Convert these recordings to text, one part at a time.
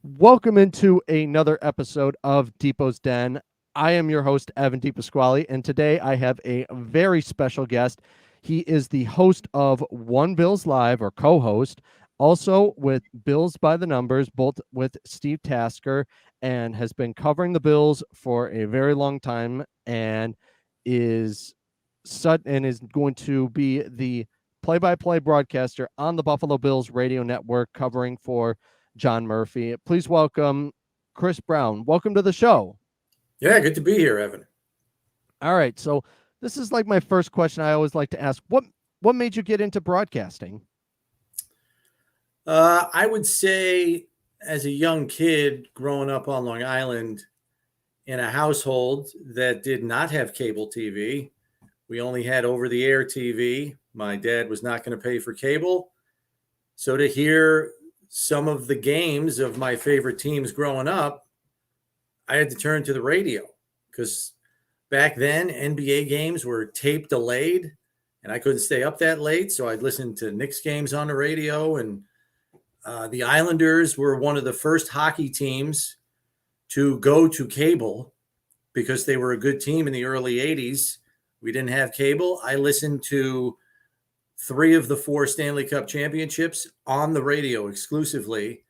Welcome into another episode of Depot's Den. I am your host, Evan DePasquale, and today I have a very special guest. He is the host of One Bills Live, or co-host, also with Bills by the Numbers, both with Steve Tasker, and has been covering the Bills for a very long time, and is going to be the play-by-play broadcaster on the Buffalo Bills radio network, covering for John Murphy. Please welcome Chris Brown. Welcome to the show. Yeah, good to be here, Evan. All right, so this is like my first question I always like to ask. What made you get into broadcasting? I would say as a young kid growing up on Long Island in a household that did not have cable TV, we only had over-the-air TV. My dad was not going to pay for cable. So to hear some of the games of my favorite teams growing up, I had to turn to the radio because back then NBA games were tape delayed and I couldn't stay up that late. So I'd listen to Knicks games on the radio. And the Islanders were one of the first hockey teams to go to cable because they were a good team in the early 80s. We didn't have cable. I listened to 3 of the 4 Stanley Cup championships on the radio exclusively.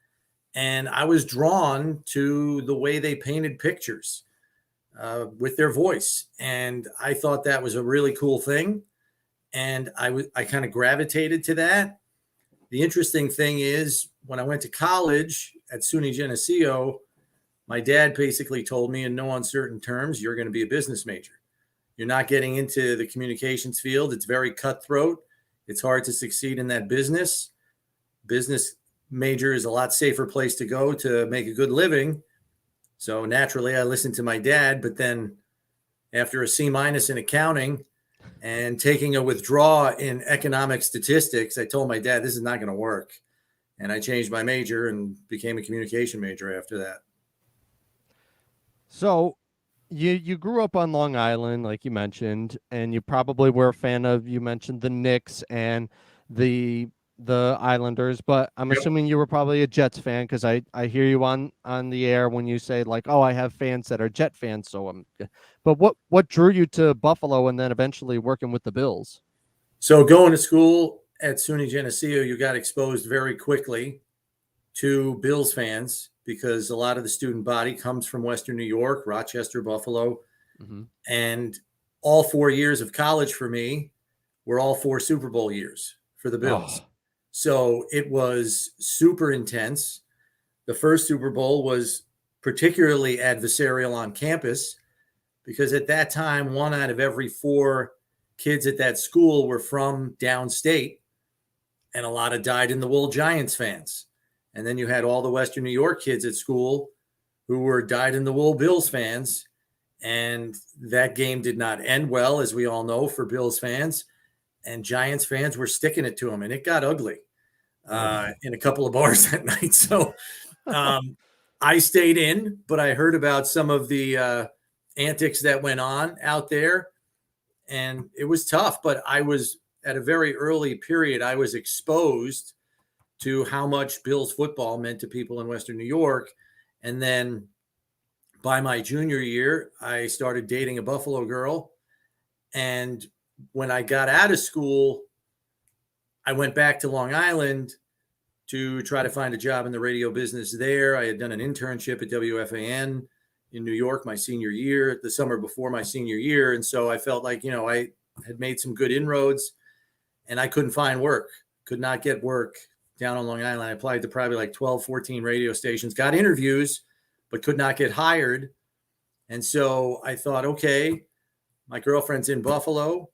And I was drawn to the way they painted pictures with their voice. And I thought that was a really cool thing. And I kind of gravitated to that. The interesting thing is when I went to college at SUNY Geneseo, my dad basically told me in no uncertain terms, you're going to be a business major. You're not getting into the communications field. It's very cutthroat. It's hard to succeed in that business. Business major is a lot safer place to go to make a good living. So naturally, I listened to my dad. But then after a C- in accounting and taking a withdrawal in economic statistics, I told my dad, this is not going to work. And I changed my major and became a communication major after that. So you grew up on Long Island, like you mentioned, and you probably were a fan of, you mentioned the Knicks and the Islanders, but I'm Yep. assuming you were probably a Jets fan because I hear you on the air when you say like, oh, I have fans that are Jet fans. So but what drew you to Buffalo and then eventually working with the Bills? So going to school at SUNY Geneseo, you got exposed very quickly to Bills fans because a lot of the student body comes from Western New York, Rochester, Buffalo. Mm-hmm. And all 4 years of college for me were all 4 Super Bowl years for the Bills. Oh. So it was super intense. The first Super Bowl was particularly adversarial on campus because at that time, 1 out of every 4 kids at that school were from downstate, and a lot of dyed-in-the-wool Giants fans. And then you had all the Western New York kids at school who were dyed-in-the-wool Bills fans. And that game did not end well, as we all know, for Bills fans. And Giants fans were sticking it to them, and it got ugly in a couple of bars that night. So I stayed in, but I heard about some of the antics that went on out there, and it was tough. But I was at a very early period, I was exposed to how much Bills football meant to people in Western New York. And then by my junior year, I started dating a Buffalo girl. And when I got out of school, I went back to Long Island to try to find a job in the radio business there. I had done an internship at WFAN in New York my senior year, the summer before my senior year. And so I felt like, I had made some good inroads and I couldn't find work, could not get work down on Long Island. I applied to probably like 12, 14 radio stations, got interviews, but could not get hired. And so I thought, okay, my girlfriend's in Buffalo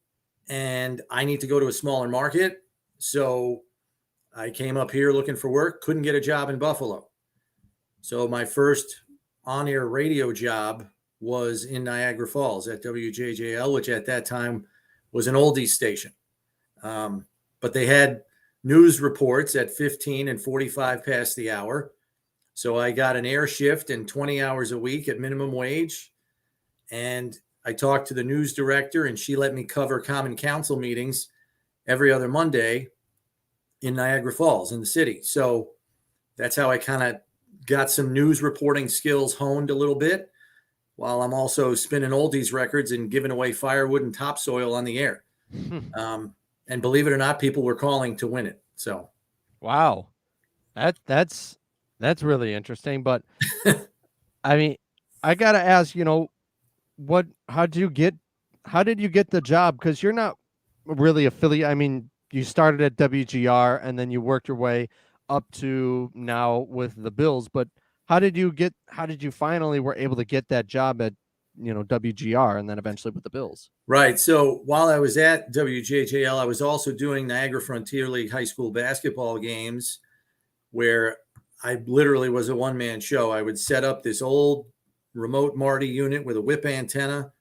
and I need to go to a smaller market. So I came up here looking for work, couldn't get a job in Buffalo. So my first on-air radio job was in Niagara Falls at WJJL, which at that time was an oldies station. But they had news reports at 15 and 45 past the hour. So I got an air shift and 20 hours a week at minimum wage. And I talked to the news director and she let me cover Common Council meetings every other Monday in Niagara Falls in the city. So that's how I kind of got some news reporting skills honed a little bit while I'm also spinning oldies records and giving away firewood and topsoil on the air. And believe it or not, people were calling to win it. So, wow, that's really interesting. But I mean, I gotta ask, what? How did you get the job? Because you're not really affiliate. I mean, you started at WGR and then you worked your way up to now with the Bills. But How did you finally were able to get that job at WGR and then eventually with the Bills? right. So while I was at WJJL, I was also doing Niagara Frontier League high school basketball games where I literally was a one-man show. I would set up this old remote Marty unit with a whip antenna,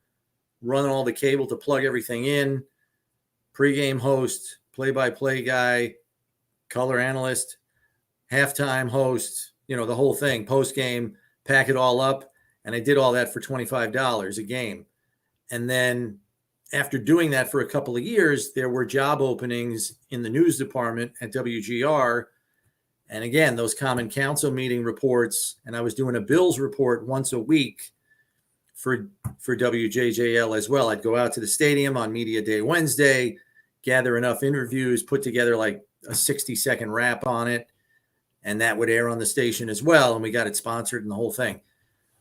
run all the cable to plug everything in, pregame host, play-by-play guy, color analyst, halftime host, the whole thing, post-game, pack it all up. And I did all that for $25 a game. And then after doing that for a couple of years, there were job openings in the news department at WGR. And again, those common council meeting reports, and I was doing a Bills report once a week for WJJL as well. I'd go out to the stadium on Media Day Wednesday, gather enough interviews, put together like a 60-second wrap on it, and that would air on the station as well. And we got it sponsored and the whole thing.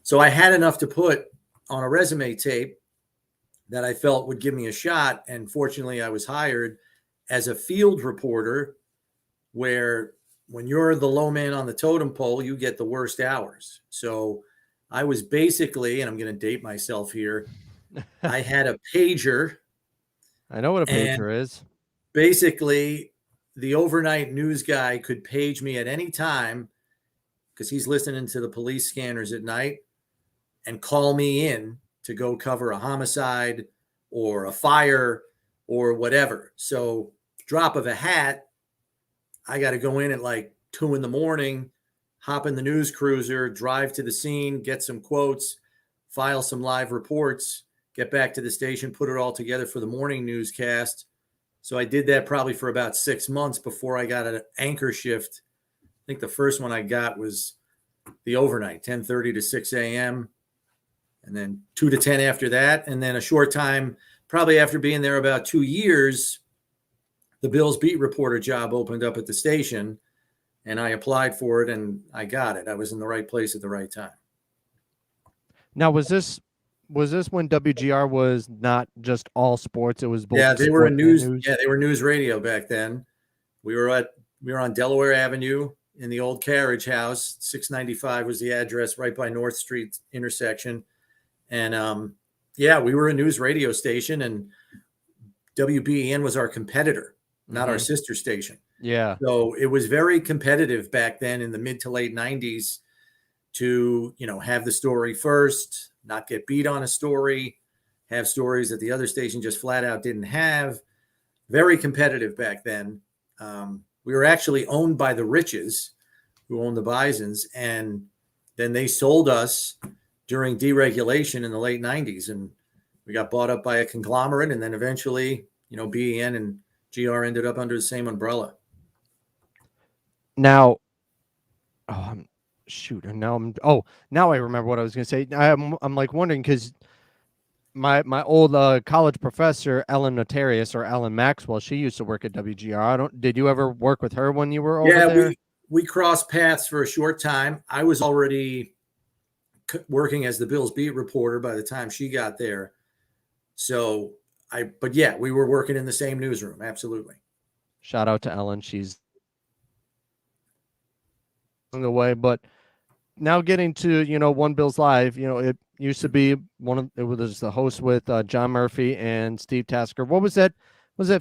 So I had enough to put on a resume tape that I felt would give me a shot. And fortunately, I was hired as a field reporter, where when you're the low man on the totem pole, you get the worst hours. So I was basically, and I'm going to date myself here, I had a pager. I know what a pager is. Basically, the overnight news guy could page me at any time because he's listening to the police scanners at night and call me in to go cover a homicide or a fire or whatever. So, drop of a hat, I got to go in at like 2 a.m, hop in the news cruiser, drive to the scene, get some quotes, file some live reports, get back to the station, put it all together for the morning newscast. So I did that probably for about 6 months before I got an anchor shift. I think the first one I got was the overnight, 10:30 to 6 a.m. and then 2 to 10 after that. And then a short time, probably after being there about 2 years, the Bills beat reporter job opened up at the station, and I applied for it and I got it. I was in the right place at the right time. Now, was this when WGR was not just all sports? It was both. Yeah, they were a news. news. Yeah, they were news radio back then. We were on Delaware Avenue in the old carriage house. 695 was the address, right by North Street intersection. And yeah, we were a news radio station, and WBEN was our competitor, not our sister station. Yeah. So it was very competitive back then in the mid to late 90s to, have the story first, not get beat on a story, have stories that the other station just flat out didn't have. Very competitive back then. We were actually owned by the Riches, who owned the Bisons, and then they sold us during deregulation in the late 90s, and we got bought up by a conglomerate, and then eventually, BEN and GR ended up under the same umbrella. Now, shoot, and now I remember what I was going to say. I'm like wondering because my old college professor Ellen Notarius, or Ellen Maxwell, she used to work at WGR. Did you ever work with her when you were over there? We crossed paths for a short time. I was already working as the Bills beat reporter by the time she got there. So but yeah, we were working in the same newsroom. Absolutely. Shout out to Ellen. She's on the way. But now getting to, One Bills Live, it used to be it was the host with John Murphy and Steve Tasker. What was that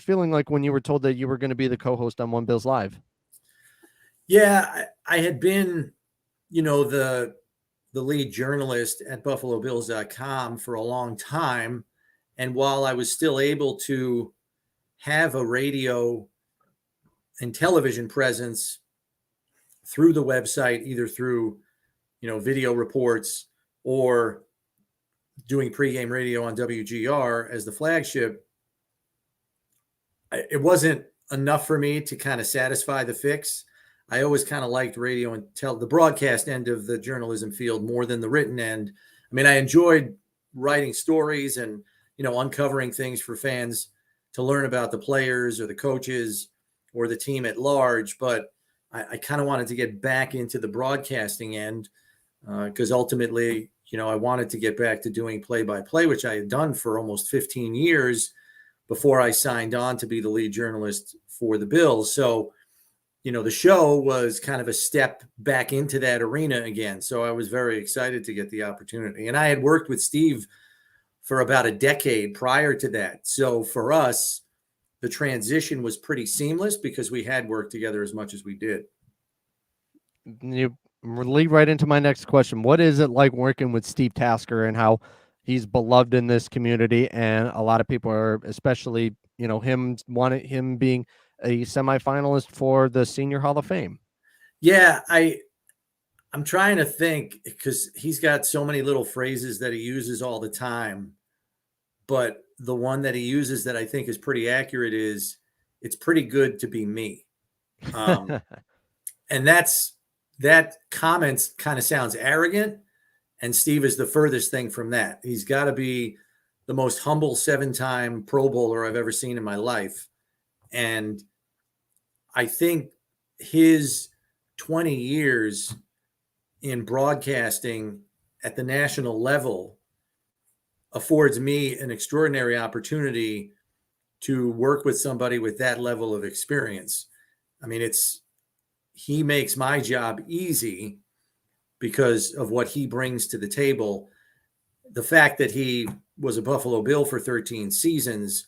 feeling like when you were told that you were going to be the co-host on One Bills Live? Yeah, I had been, the lead journalist at BuffaloBills.com for a long time. And while I was still able to have a radio and television presence through the website, either through, video reports or doing pregame radio on WGR as the flagship, it wasn't enough for me to kind of satisfy the fix. I always kind of liked radio and the broadcast end of the journalism field more than the written end. I mean, I enjoyed writing stories and, uncovering things for fans to learn about the players or the coaches or the team at large. But I kind of wanted to get back into the broadcasting end because ultimately, I wanted to get back to doing play-by-play, which I had done for almost 15 years before I signed on to be the lead journalist for the Bills. So, the show was kind of a step back into that arena again. So I was very excited to get the opportunity. And I had worked with Steve for about a decade prior to that. So for us, the transition was pretty seamless because we had worked together as much as we did. You lead right into my next question. What is it like working with Steve Tasker and how he's beloved in this community? And a lot of people are, especially, him being a semifinalist for the Senior Hall of Fame. Yeah, I'm trying to think because he's got so many little phrases that he uses all the time. But the one that he uses that I think is pretty accurate is it's pretty good to be me. And that comment kind of sounds arrogant. And Steve is the furthest thing from that. He's got to be the most humble 7-time Pro Bowler I've ever seen in my life. And I think his 20 years in broadcasting at the national level affords me an extraordinary opportunity to work with somebody with that level of experience. I mean, he makes my job easy because of what he brings to the table. The fact that he was a Buffalo Bill for 13 seasons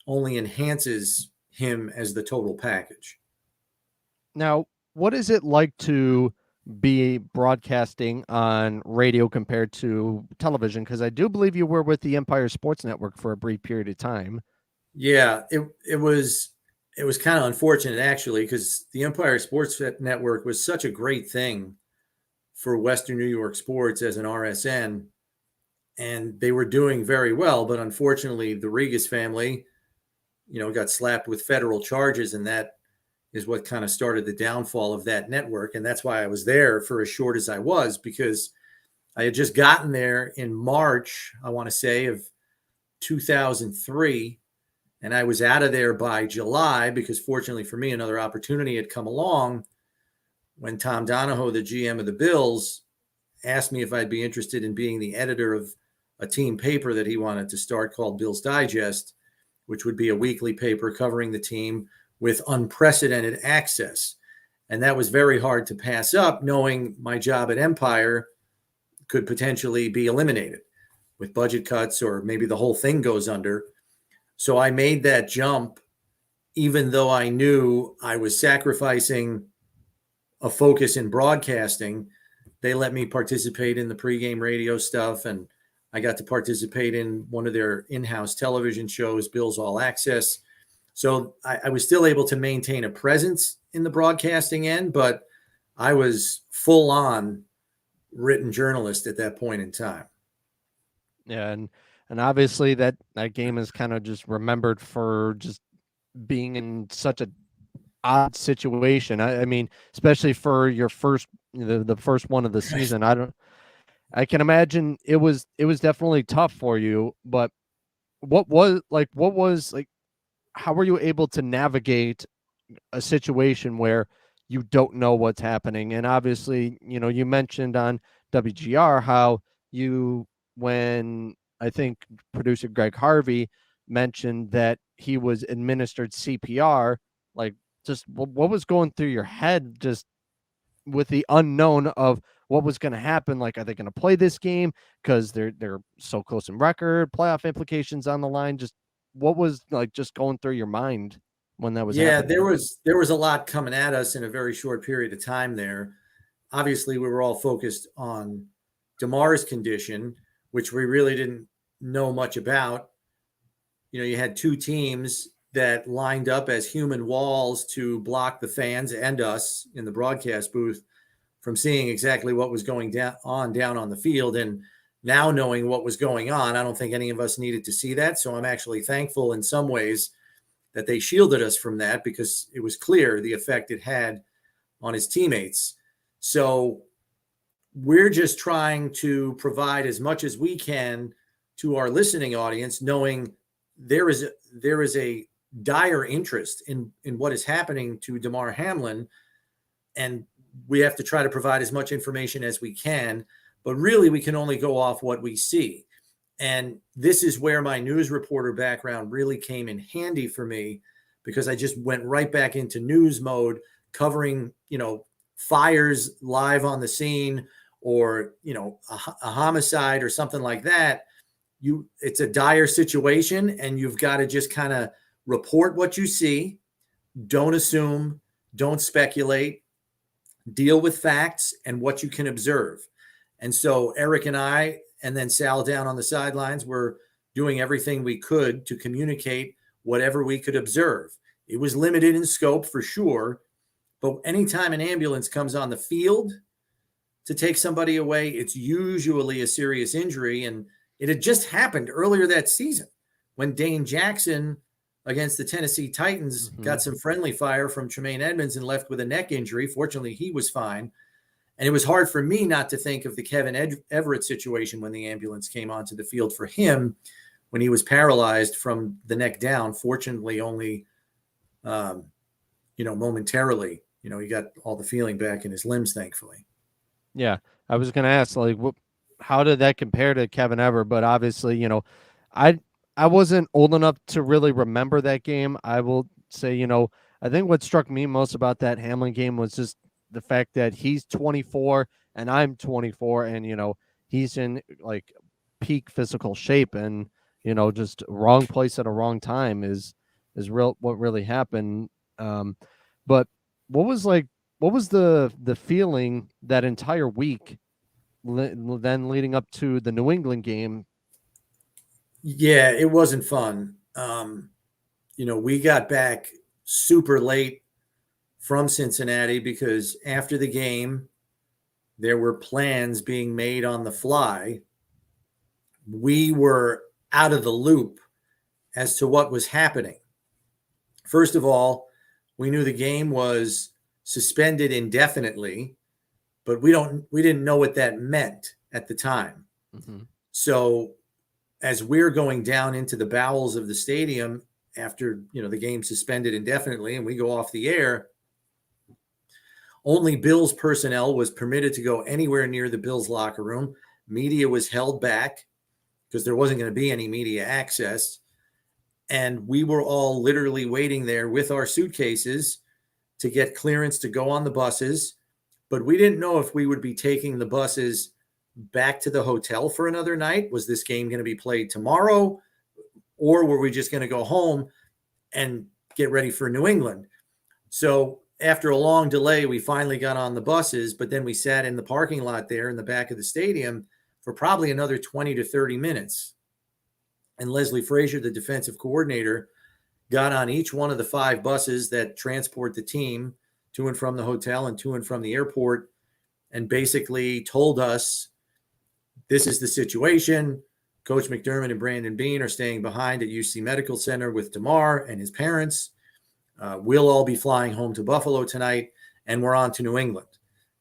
only enhances him as the total package. Now, what is it like to be broadcasting on radio compared to television? Because I do believe you were with the Empire Sports Network for a brief period of time. Yeah, it was kind of unfortunate actually because the Empire Sports Network was such a great thing for Western New York sports as an RSN, and they were doing very well. But unfortunately, the Regas family, got slapped with federal charges, and that is what kind of started the downfall of that network. And that's why I was there for as short as I was, because I had just gotten there in March, I want to say, of 2003. And I was out of there by July because, fortunately for me, another opportunity had come along when Tom Donahoe, the GM of the Bills, asked me if I'd be interested in being the editor of a team paper that he wanted to start called Bills Digest, which would be a weekly paper covering the team with unprecedented access. And that was very hard to pass up, knowing my job at Empire could potentially be eliminated with budget cuts, or maybe the whole thing goes under. So I made that jump, even though I knew I was sacrificing a focus in broadcasting. They let me participate in the pregame radio stuff, and I got to participate in one of their in-house television shows, Bills All Access. So I was still able to maintain a presence in the broadcasting end, but I was full on written journalist at that point in time. Yeah, and obviously that game is kind of just remembered for just being in such a odd situation. I mean, especially for your first the first one of the season. I can imagine it was definitely tough for you, but what was like how were you able to navigate a situation where you don't know what's happening? And obviously, you mentioned on WGR how when I think producer Greg Harvey mentioned that he was administered CPR, like just what was going through your head just with the unknown of what was going to happen? Like, are they going to play this game because they're so close in record, playoff implications on the line? Just what was like just going through your mind when that was Yeah, happening? there was a lot coming at us in a very short period of time there. Obviously, we were all focused on DeMar's condition, which we really didn't know much about. You had two teams that lined up as human walls to block the fans and us in the broadcast booth from seeing exactly what was going down on the field. And now knowing what was going on, I don't think any of us needed to see that. So I'm actually thankful in some ways that they shielded us from that, because it was clear the effect it had on his teammates. So we're just trying to provide as much as we can to our listening audience, knowing there is a dire interest in what is happening to Damar Hamlin, and we have to try to provide as much information as we can. But really, we can only go off what we see. And this is where my news reporter background really came in handy for me, because I just went right back into news mode, covering, fires live on the scene, or, a homicide or something like that. It's a dire situation, and you've got to just kind of report what you see. Don't assume, don't speculate, deal with facts and what you can observe. And so Eric and I, and then Sal down on the sidelines, were doing everything we could to communicate whatever we could observe. It was limited in scope for sure, but anytime an ambulance comes on the field to take somebody away, it's usually a serious injury. And it had just happened earlier that season when Dane Jackson against the Tennessee Titans got some friendly fire from Tremaine Edmonds and left with a neck injury. Fortunately, he was fine. And it was hard for me not to think of the Kevin Everett situation when the ambulance came onto the field for him, when he was paralyzed from the neck down. Fortunately, only, momentarily. He got all the feeling back in his limbs, thankfully. Yeah, I was going to ask, like, how did that compare to Kevin Everett? But obviously, I wasn't old enough to really remember that game. I will say, I think what struck me most about that Hamlin game was just the fact that he's 24 and I'm 24, and he's in like peak physical shape, and just wrong place at a wrong time is real what really happened. But what was the feeling that entire week then leading up to the New England game? Yeah, it wasn't fun. We got back super late from Cincinnati because after the game, there were plans being made on the fly. We were out of the loop as to what was happening. First of all, we knew the game was suspended indefinitely, but we didn't know what that meant at the time. Mm-hmm. So as we're going down into the bowels of the stadium after, the game suspended indefinitely and we go off the air, only Bills personnel was permitted to go anywhere near the Bills locker room. Media was held back because there wasn't going to be any media access. And we were all literally waiting there with our suitcases to get clearance to go on the buses. But we didn't know if we would be taking the buses back to the hotel for another night. Was this game going to be played tomorrow? Or were we just going to go home and get ready for New England? So after a long delay, we finally got on the buses, but then we sat in the parking lot there in the back of the stadium for probably another 20 to 30 minutes. And Leslie Frazier, the defensive coordinator, got on each one of the 5 buses that transport the team to and from the hotel and to and from the airport, and basically told us, this is the situation. Coach McDermott and Brandon Beane are staying behind at UC Medical Center with Damar and his parents. We'll all be flying home to Buffalo tonight, and we're on to New England.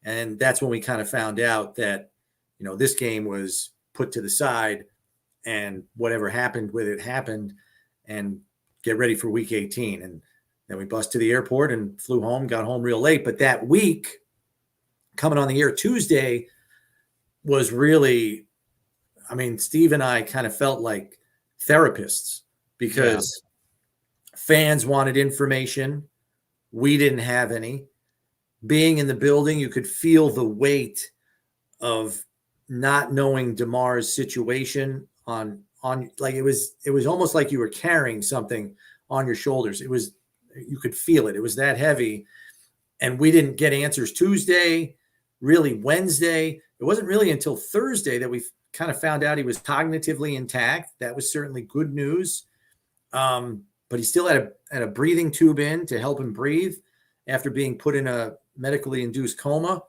And that's when we kind of found out that, this game was put to the side, and whatever happened with it happened, and get ready for week 18. And then we busted to the airport and flew home, got home real late. But that week, coming on the air Tuesday, was really, Steve and I kind of felt like therapists, because fans wanted information. We didn't have any. Being in the building, you could feel the weight of not knowing Damar's situation on like it was almost like you were carrying something on your shoulders. You could feel it. It was that heavy. And we didn't get answers Tuesday, really Wednesday. It wasn't really until Thursday that we kind of found out he was cognitively intact. That was certainly good news. But he still had a breathing tube in to help him breathe after being put in a medically induced coma.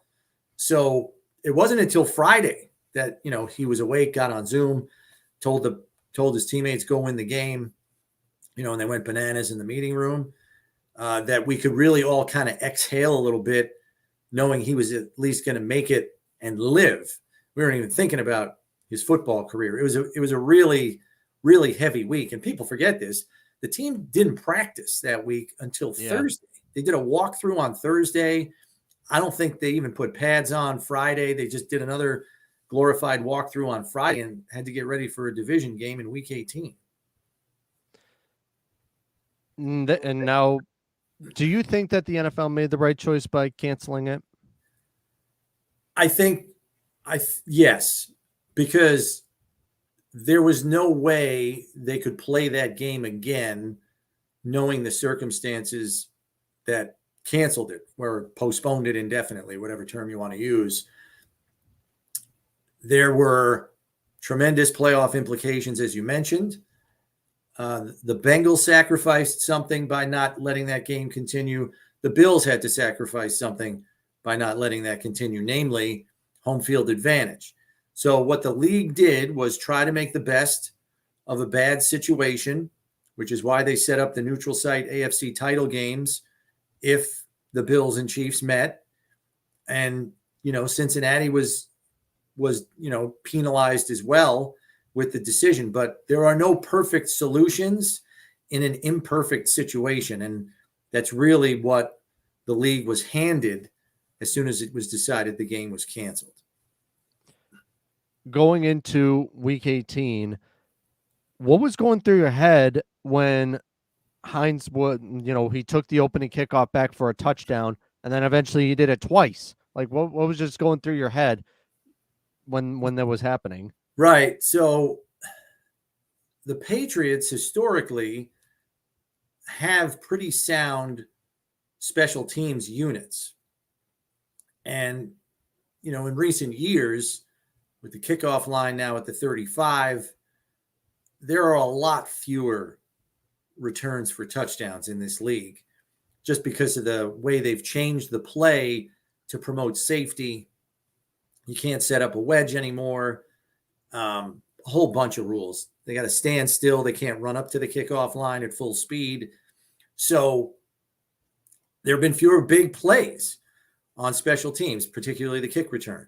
So it wasn't until Friday that, he was awake, got on Zoom, told his teammates go win the game, and they went bananas in the meeting room, that we could really all kind of exhale a little bit knowing he was at least going to make it and live. We weren't even thinking about his football career. It was a really, really heavy week. And people forget this. The team didn't practice that week until Yeah. Thursday. They did a walkthrough on Thursday. I don't think they even put pads on Friday. They just did another glorified walkthrough on Friday and had to get ready for a division game in week 18. And now, do you think that the NFL made the right choice by canceling it? I think yes, because there was no way they could play that game again knowing the circumstances that canceled it or postponed it indefinitely, whatever term you want to use. There were tremendous playoff implications, as you mentioned. The Bengals sacrificed something by not letting that game continue. The Bills had to sacrifice something by not letting that continue, namely home field advantage. So what the league did was try to make the best of a bad situation, which is why they set up the neutral site AFC title games if the Bills and Chiefs met. And, Cincinnati was penalized as well with the decision. But there are no perfect solutions in an imperfect situation. And that's really what the league was handed as soon as it was decided the game was canceled. Going into week 18, what was going through your head when Hines would, he took the opening kickoff back for a touchdown, and then eventually he did it twice? Like, what was just going through your head when that was happening? Right. So the Patriots historically have pretty sound special teams units. And, in recent years, with the kickoff line now at the 35, there are a lot fewer returns for touchdowns in this league just because of the way they've changed the play to promote safety. You can't set up a wedge anymore. A whole bunch of rules. They got to stand still. They can't run up to the kickoff line at full speed. So there have been fewer big plays on special teams, particularly the kick return.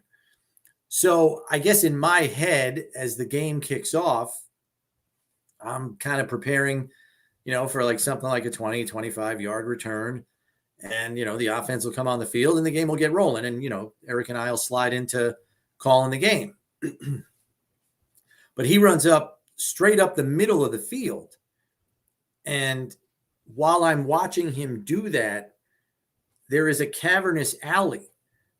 So I guess in my head, as the game kicks off, I'm kind of preparing, for like something like a 20, 25-yard return. And, the offense will come on the field and the game will get rolling. And, Eric and I will slide into calling the game. But he runs up straight up the middle of the field. And while I'm watching him do that, there is a cavernous alley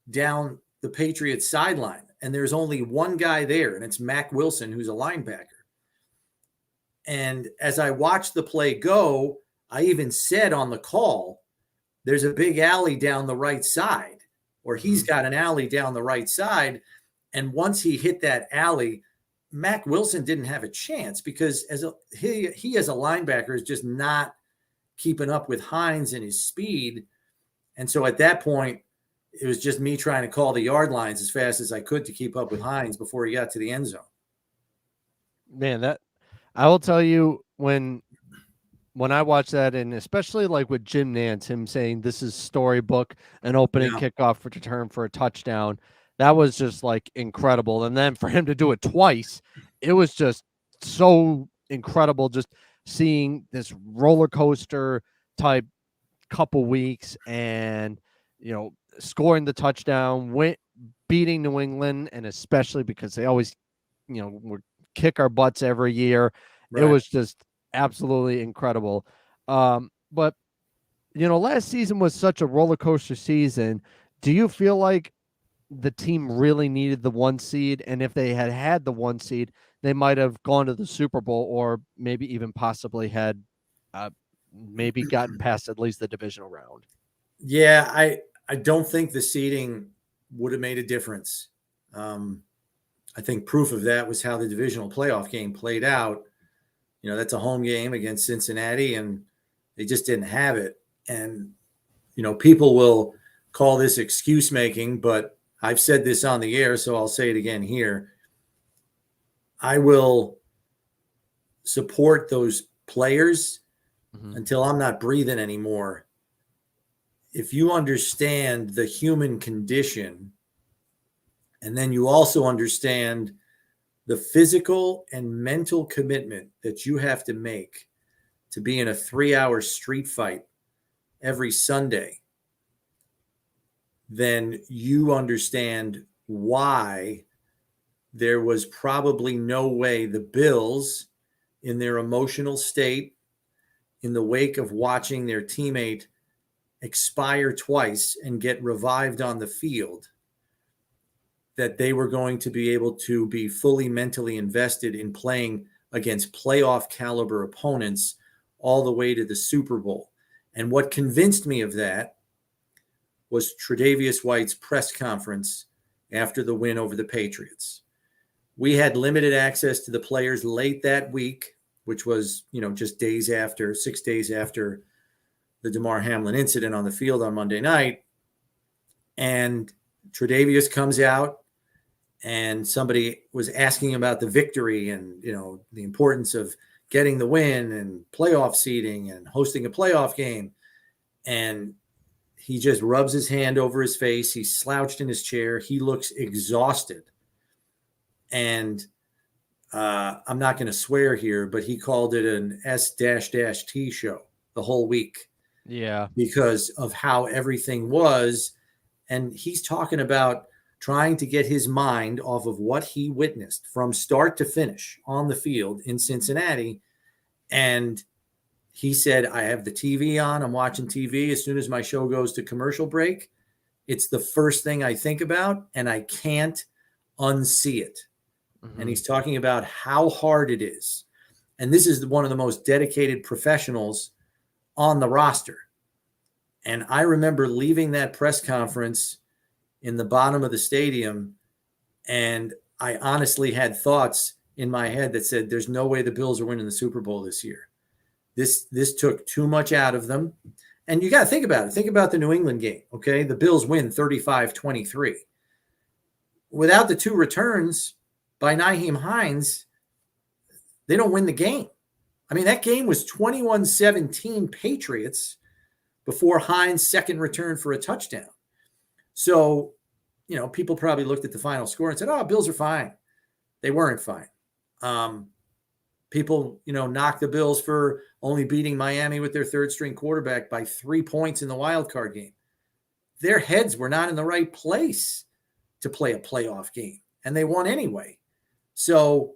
down the Patriots sideline. And there's only one guy there, and it's Mack Wilson, who's a linebacker. And as I watched the play go, I even said on the call, there's a big alley down the right side, or he's got an alley down the right side. And once he hit that alley, Mack Wilson didn't have a chance because he as a linebacker is just not keeping up with Hines and his speed. And so at that point, it was just me trying to call the yard lines as fast as I could to keep up with Hines before he got to the end zone. Man, that I will tell you when I watch that, and especially like with Jim Nantz, him saying this is storybook, an opening kickoff for return for a touchdown, that was just like incredible. And then for him to do it twice, it was just so incredible. Just seeing this roller coaster type couple weeks, and scoring the touchdown, beating New England, and especially because they always, would kick our butts every year. Right. It was just absolutely incredible. But last season was such a roller coaster season. Do you feel like the team really needed the 1 seed, and if they had the 1 seed, they might have gone to the Super Bowl, or maybe even possibly had maybe gotten past at least the divisional round? Yeah, I don't think the seeding would have made a difference. I think proof of that was how the divisional playoff game played out. That's a home game against Cincinnati, and they just didn't have it. And, people will call this excuse making, but I've said this on the air, so I'll say it again here. I will support those players until I'm not breathing anymore. if you understand the human condition, and then you also understand the physical and mental commitment that you have to make to be in a 3 hour street fight every Sunday, then you understand why there was probably no way the Bills, in their emotional state, in the wake of watching their teammate expire twice and get revived on the field, that they were going to be able to be fully mentally invested in playing against playoff caliber opponents all the way to the Super Bowl. And what convinced me of that was Tre'Davious White's press conference after the win over the Patriots. We had limited access to the players late that week, which was, just 6 days after the Damar Hamlin incident on the field on Monday night. And Tre'Davious comes out, and somebody was asking about the victory and, the importance of getting the win and playoff seeding and hosting a playoff game. And he just rubs his hand over his face. He's slouched in his chair. He looks exhausted. And I'm not going to swear here, but he called it an S-T show the whole week. Yeah. Because of how everything was. And he's talking about trying to get his mind off of what he witnessed from start to finish on the field in Cincinnati. And he said, I have the TV on. I'm watching TV. As soon as my show goes to commercial break, it's the first thing I think about, and I can't unsee it. Mm-hmm. And he's talking about how hard it is. And this is one of the most dedicated professionals on the roster. And I remember leaving that press conference in the bottom of the stadium, and I honestly had thoughts in my head that said, there's no way the Bills are winning the Super Bowl this year. This took too much out of them. And you got to think about it. Think about the New England game, okay? The Bills win 35-23. Without the two returns by Nyheim Hines, they don't win the game. I mean, that game was 21-17 Patriots before Hines' second return for a touchdown. So, people probably looked at the final score and said, oh, Bills are fine. They weren't fine. People, knocked the Bills for only beating Miami with their third string quarterback by 3 points in the wild card game. Their heads were not in the right place to play a playoff game, and they won anyway. So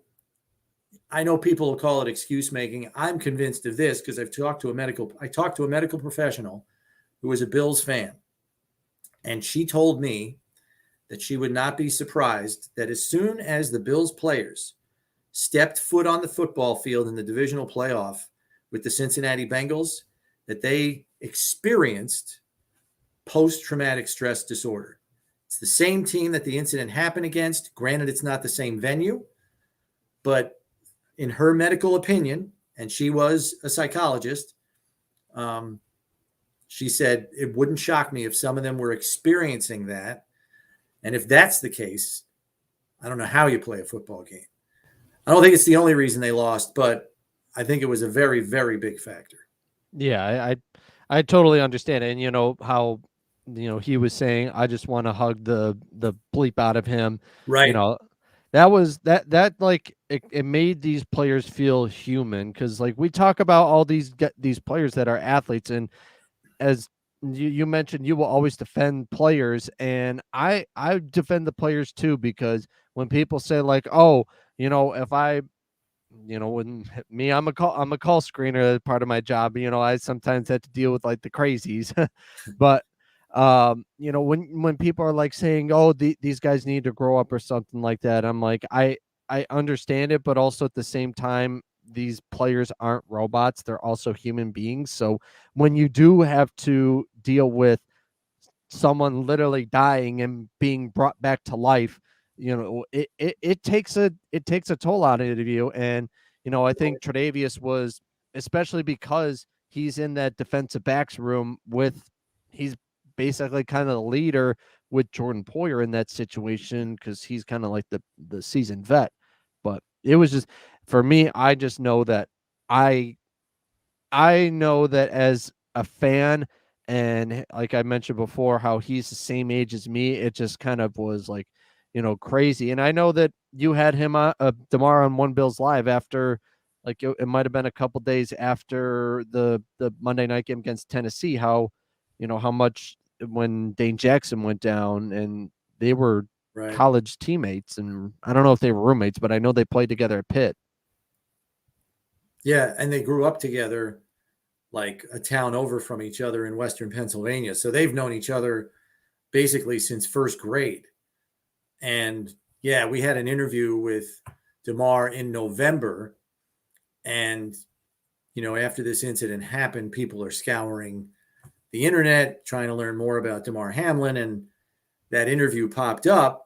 I know people will call it excuse making. I'm convinced of this because I talked to a medical professional who was a Bills fan. And she told me that she would not be surprised that as soon as the Bills players stepped foot on the football field in the divisional playoff with the Cincinnati Bengals, that they experienced post-traumatic stress disorder. It's the same team that the incident happened against. Granted, it's not the same venue, but in her medical opinion, and she was a psychologist, she said it wouldn't shock me if some of them were experiencing that. And if that's the case, I don't know how you play a football game. I don't think it's the only reason they lost, but I think it was a very, very big factor. Yeah, I totally understand it. And how he was saying, I just want to hug the bleep out of him. Right. That was that like it made these players feel human, because like we talk about all these players that are athletes, and as you mentioned, you will always defend players, and I defend the players too, because when people say like, oh, if I when me, I'm a call screener, part of my job, I sometimes have to deal with like the crazies, but when people are like saying, oh, these guys need to grow up or something like that, I'm like, I understand it, but also at the same time, these players aren't robots, they're also human beings. So when you do have to deal with someone literally dying and being brought back to life, it takes a toll out of you. And I think Tre'Davious was, especially because he's in that defensive backs room he's basically kind of the leader with Jordan Poyer in that situation, because he's kind of like the seasoned vet. But it was just, for me, I just know that I know that as a fan, And like I mentioned before, how he's the same age as me, it just kind of was like, crazy. And I know that you had him DeMar on One Bills Live after, like it might have been a couple days after the Monday night game against Tennessee. How much when Dane Jackson went down, and they were Right. college teammates, and I don't know if they were roommates, but I know they played together at Pitt. Yeah, and they grew up together like a town over from each other in Western Pennsylvania. So they've known each other basically since first grade. And yeah, we had an interview with DeMar in November. And, after this incident happened, people are scouring the internet, trying to learn more about DeMar Hamlin. And that interview popped up,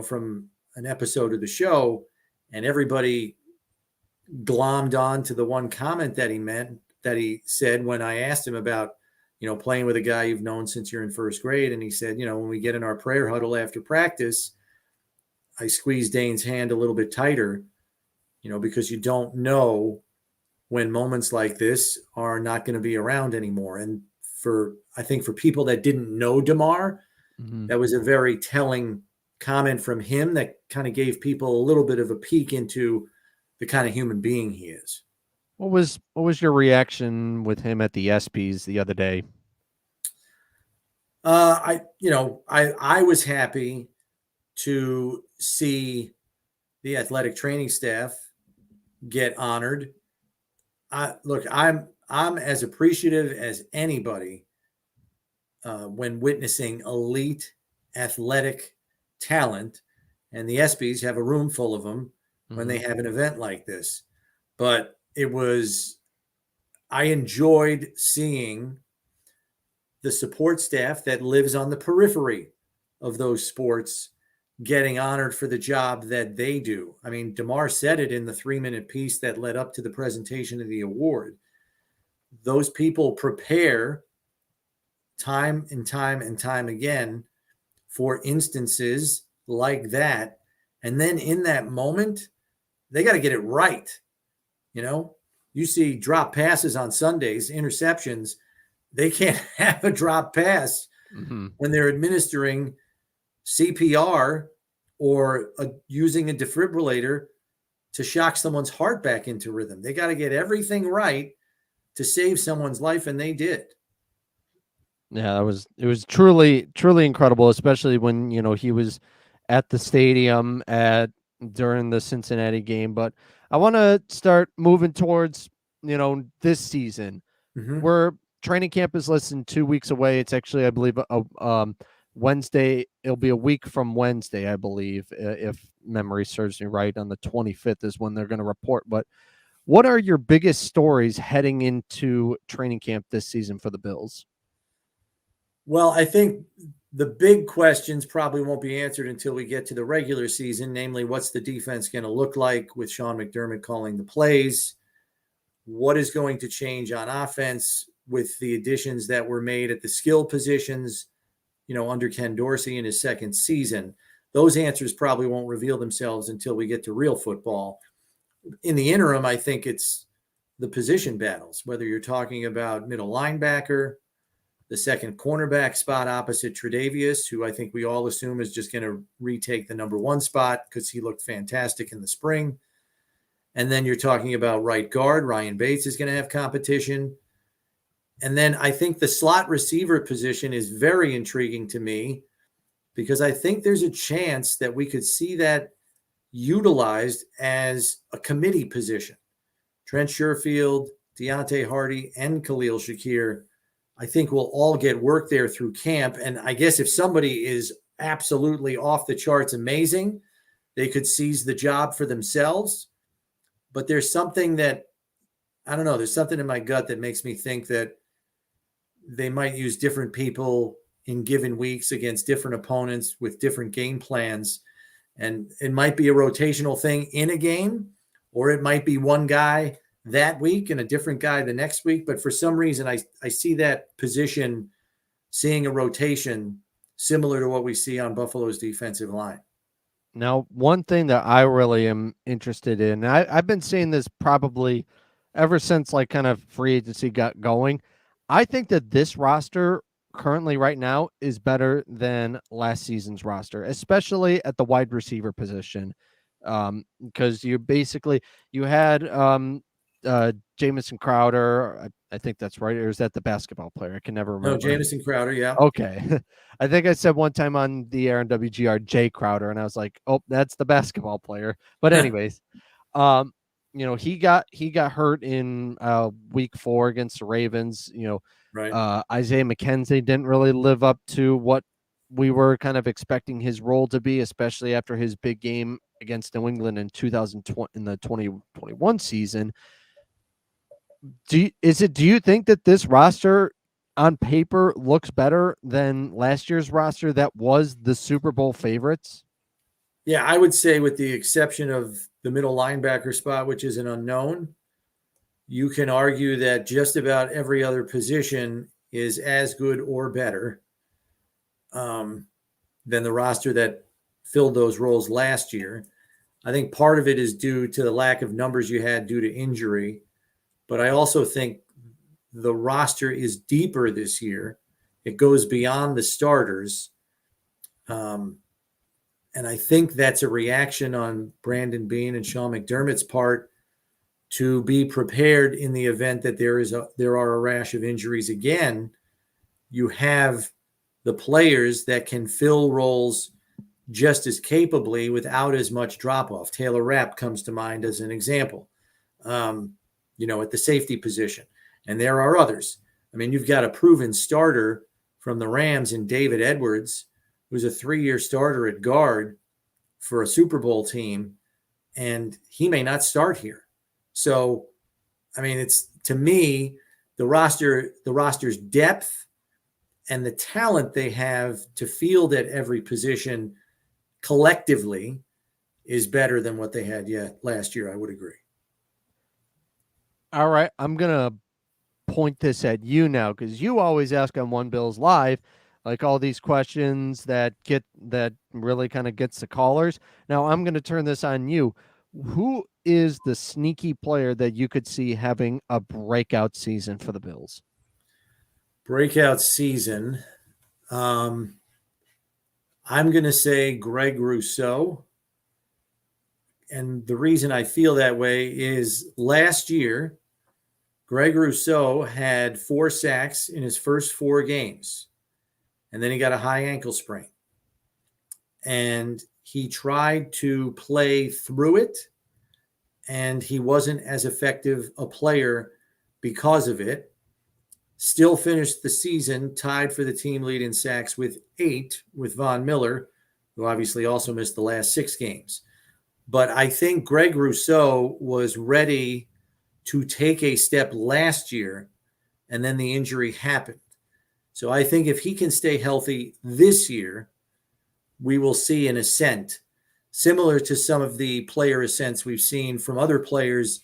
from an episode of the show. And everybody glommed on to the one comment that he said when I asked him about, playing with a guy you've known since you're in first grade. And he said, when we get in our prayer huddle after practice, I squeeze Dane's hand a little bit tighter, because you don't know when moments like this are not going to be around anymore. And I think for people that didn't know DeMar, Mm-hmm. that was a very telling comment from him that kind of gave people a little bit of a peek into the kind of human being he is. What was your reaction with him at the ESPYS the other day? I was happy to see the athletic training staff get honored. Look, I'm as appreciative as anybody when witnessing elite athletic talent, and the ESPYS have a room full of them when Mm-hmm. they have an event like this. But I enjoyed seeing the support staff that lives on the periphery of those sports getting honored for the job that they do. I mean, DeMar said it in the 3-minute piece that led up to the presentation of the award. Those people prepare time and time and time again for instances like that. And then in that moment, they got to get it right. You see drop passes on Sundays, interceptions. They can't have a drop pass Mm-hmm. when they're administering CPR or using a defibrillator to shock someone's heart back into rhythm. They got to get everything right to save someone's life, and they did. Yeah, it was truly incredible, especially when he was at the stadium at during the Cincinnati game. But I want to start moving towards this season. Mm-hmm. We're training camp is less than 2 weeks away. It's actually, I believe, Wednesday. It'll be a week from Wednesday, I believe, if memory serves me right. On the 25th is when they're going to report. But what are your biggest stories heading into training camp this season for the Bills? Well, I think the big questions probably won't be answered until we get to the regular season, namely, what's the defense going to look like with Sean McDermott calling the plays? What is going to change on offense with the additions that were made at the skill positions, under Ken Dorsey in his second season? Those answers probably won't reveal themselves until we get to real football. In the interim, I think it's the position battles, whether you're talking about middle linebacker, the second cornerback spot opposite Tre'Davious, who I think we all assume is just going to retake the number one spot because he looked fantastic in the spring. And then you're talking about right guard. Ryan Bates is going to have competition. And then I think the slot receiver position is very intriguing to me because I think there's a chance that we could see that utilized as a committee position. Trent Sherfield, Deontay Hardy, and Khalil Shakir, I think will all get work there through camp. And I guess if somebody is absolutely off the charts amazing, they could seize the job for themselves. But there's something that, I don't know, there's something in my gut that makes me think that they might use different people in given weeks against different opponents with different game plans. And it might be a rotational thing in a game, or it might be one guy that week and a different guy the next week. But for some reason, I see that position seeing a rotation similar to what we see on Buffalo's defensive line. Now, one thing that I really am interested in, and I've been saying this probably ever since like kind of free agency got going. I think that this roster currently right now is better than last season's roster, especially at the wide receiver position. Because you had Jamison Crowder. I think that's right. Or is that the basketball player? I can never No, remember. Jamison Crowder. Yeah. Okay. I think I said one time on the air on WGR Jay Crowder, and I was like, oh, that's the basketball player. But anyways, um, he got hurt in week 4 against the Ravens. Right. Isaiah McKenzie didn't really live up to what we were kind of expecting his role to be, especially after his big game against New England in 2020 in the 2021 season. Do you think that this roster on paper looks better than last year's roster that was the Super Bowl favorites? Yeah, I would say, with the exception of the middle linebacker spot, which is an unknown, you can argue that just about every other position is as good or better um, than the roster that filled those roles last year. I think part of it is due to the lack of numbers you had due to injury, but I also think the roster is deeper this year. It goes beyond the starters. Um, and I think that's a reaction on Brandon Beane and Sean McDermott's part to be prepared in the event that there are a rash of injuries again. You have the players that can fill roles just as capably without as much drop off. Taylor Rapp comes to mind as an example, at the safety position. And there are others. I mean, you've got a proven starter from the Rams in David Edwards, who's a 3-year starter at guard for a Super Bowl team, and he may not start here. So, I mean, it's, to me, the roster's depth and the talent they have to field at every position collectively is better than what they had last year. I would agree. All right, I'm gonna point this at you now because you always ask on One Bills Live, like all these questions that really kind of gets the callers. Now I'm gonna turn this on you. Who is the sneaky player that you could see having a breakout season for the Bills? Breakout season. I'm going to say Greg Rousseau. And the reason I feel that way is last year, Greg Rousseau had 4 sacks in his first 4 games, and then he got a high ankle sprain. And he tried to play through it, and he wasn't as effective a player because of it. Still finished the season tied for the team lead in sacks with 8 with Von Miller, who obviously also missed the last 6 games. But I think Greg Rousseau was ready to take a step last year, and then the injury happened. So I think if he can stay healthy this year, we will see an ascent, similar to some of the player ascents we've seen from other players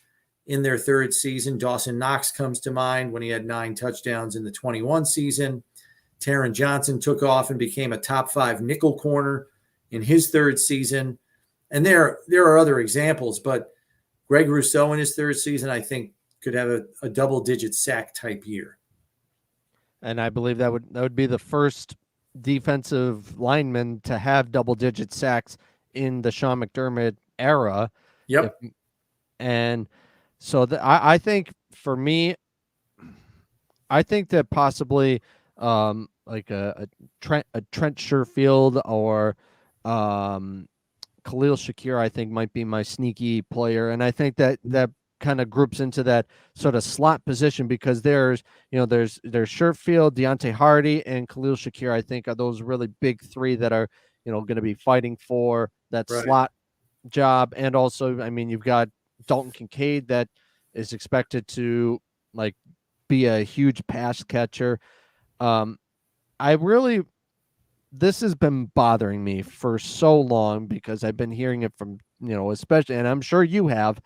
in their third season. Dawson Knox comes to mind when he had 9 touchdowns in the 21 season. Taron Johnson took off and became a top 5 nickel corner in his third season. And there are other examples, but Greg Rousseau in his third season, I think, could have a double-digit sack type year. And I believe that would be the first defensive lineman to have double digit sacks in the Sean McDermott era. If, Yep. and so I think for me, I think that possibly like a Trent Sherfield or Khalil Shakir, I think might be my sneaky player, and I think that kind of groups into that sort of slot position because there's Sherfield, Deontay Hardy, and Khalil Shakir. I think are those really big 3 that are going to be fighting for that Right. slot job, and also I mean you've got Dalton Kincaid that is expected to like be a huge pass catcher. Um, I really this has been bothering me for so long because I've been hearing it from, especially, and I'm sure you have.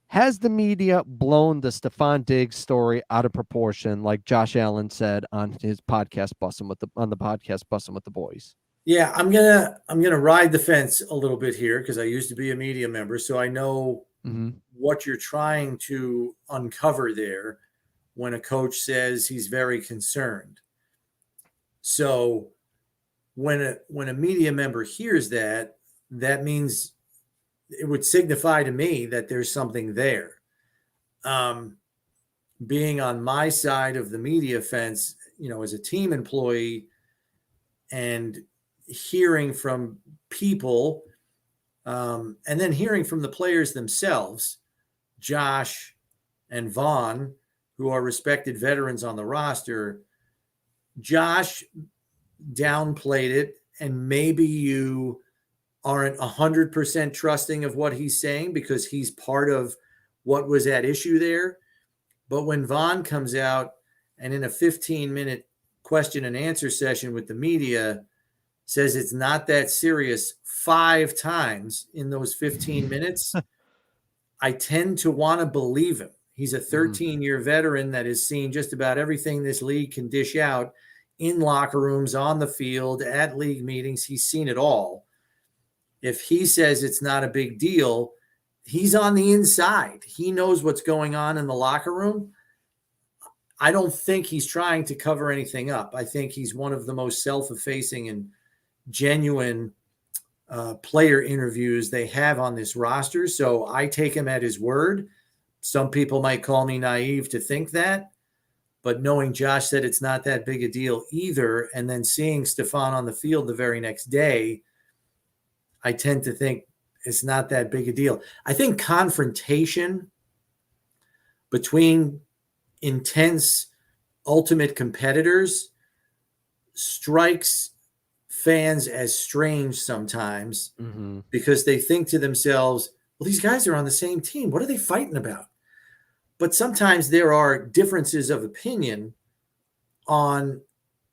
Has the media blown the Stephon Diggs story out of proportion, like Josh Allen said on his podcast, on the podcast Bussin' with the Boys? Yeah, I'm gonna ride the fence a little bit here because I used to be a media member, so I know Mm-hmm. what you're trying to uncover there. when a coach says he's very concerned. So when a media member hears that, that means it would signify to me that there's something there. Being on my side of the media fence, as a team employee, and hearing from people, and then hearing from the players themselves, Josh and Vaughn, who are respected veterans on the roster. Josh downplayed it, and maybe you aren't 100% trusting of what he's saying because he's part of what was at issue there. But when Vaughn comes out and in a 15-minute question and answer session with the media says it's not that serious 5 times in those 15 minutes, I tend to want to believe him. He's a 13-year veteran that has seen just about everything this league can dish out in locker rooms, on the field, at league meetings. He's seen it all. If he says it's not a big deal, he's on the inside. He knows what's going on in the locker room. I don't think he's trying to cover anything up. I think he's one of the most self-effacing and genuine player interviews they have on this roster. So I take him at his word. Some people might call me naive to think that, but knowing Josh said it's not that big a deal either, and then seeing Stefan on the field the very next day, I tend to think it's not that big a deal. I think confrontation between intense ultimate competitors strikes fans as strange sometimes because they think to themselves, well, these guys are on the same team. What are they fighting about? But sometimes there are differences of opinion on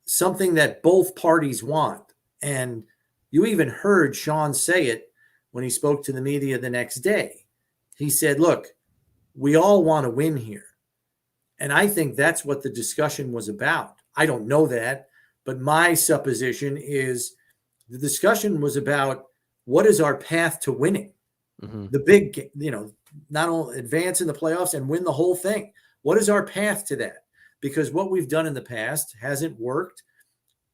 something that both parties want. And you even heard Sean say it when he spoke to the media the next day. He said, look, we all want to win here. And I think that's what the discussion was about. I don't know that, but my supposition is the discussion was about what is our path to winning? The big, not only advance in the playoffs and win the whole thing. What is our path to that? Because what we've done in the past hasn't worked.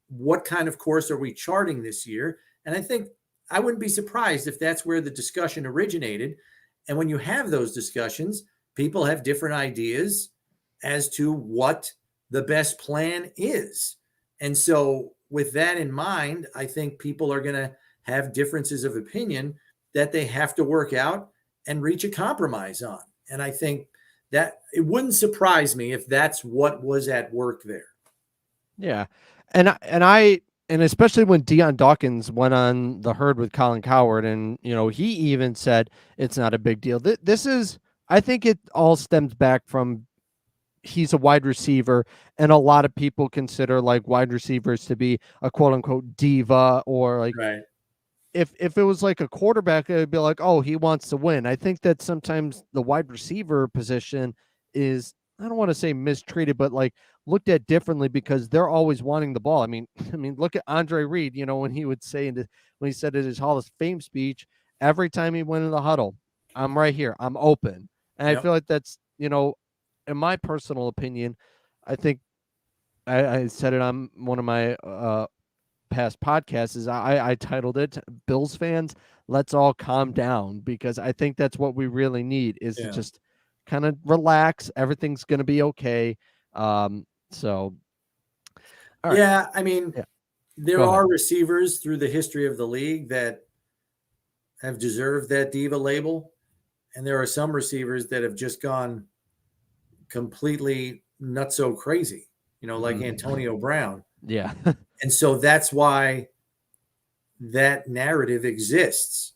What kind of course are we charting this year? And I think I wouldn't be surprised if that's where the discussion originated. And when you have those discussions, people have different ideas as to what the best plan is. And so with that in mind, I think people are going to have differences of opinion that they have to work out and reach a compromise on. And I think that it wouldn't surprise me if that's what was at work there. Yeah. And especially when Deion Dawkins went on the herd with Colin Cowherd, and he even said it's not a big deal. This is, I think it all stems back from he's a wide receiver, and a lot of people consider like wide receivers to be a quote unquote diva, or like right. If it was like a quarterback, it would be like, oh, he wants to win. I think that sometimes the wide receiver position is, I don't want to say mistreated, but like looked at differently because they're always wanting the ball. I mean, look at Andre Reed, when he would say when he said in his Hall of Fame speech, every time he went in the huddle, I'm right here, I'm open. And I feel like that's, in my personal opinion, I think I said it on one of my past podcasts, is I titled it Bills fans, let's all calm down, because I think that's what we really need is to just kind of relax. Everything's going to be okay. So, all right. Yeah, I mean, there are receivers through the history of the league that have deserved that diva label. And there are some receivers that have just gone completely nutso crazy, like Antonio Brown. Yeah. And so that's why that narrative exists.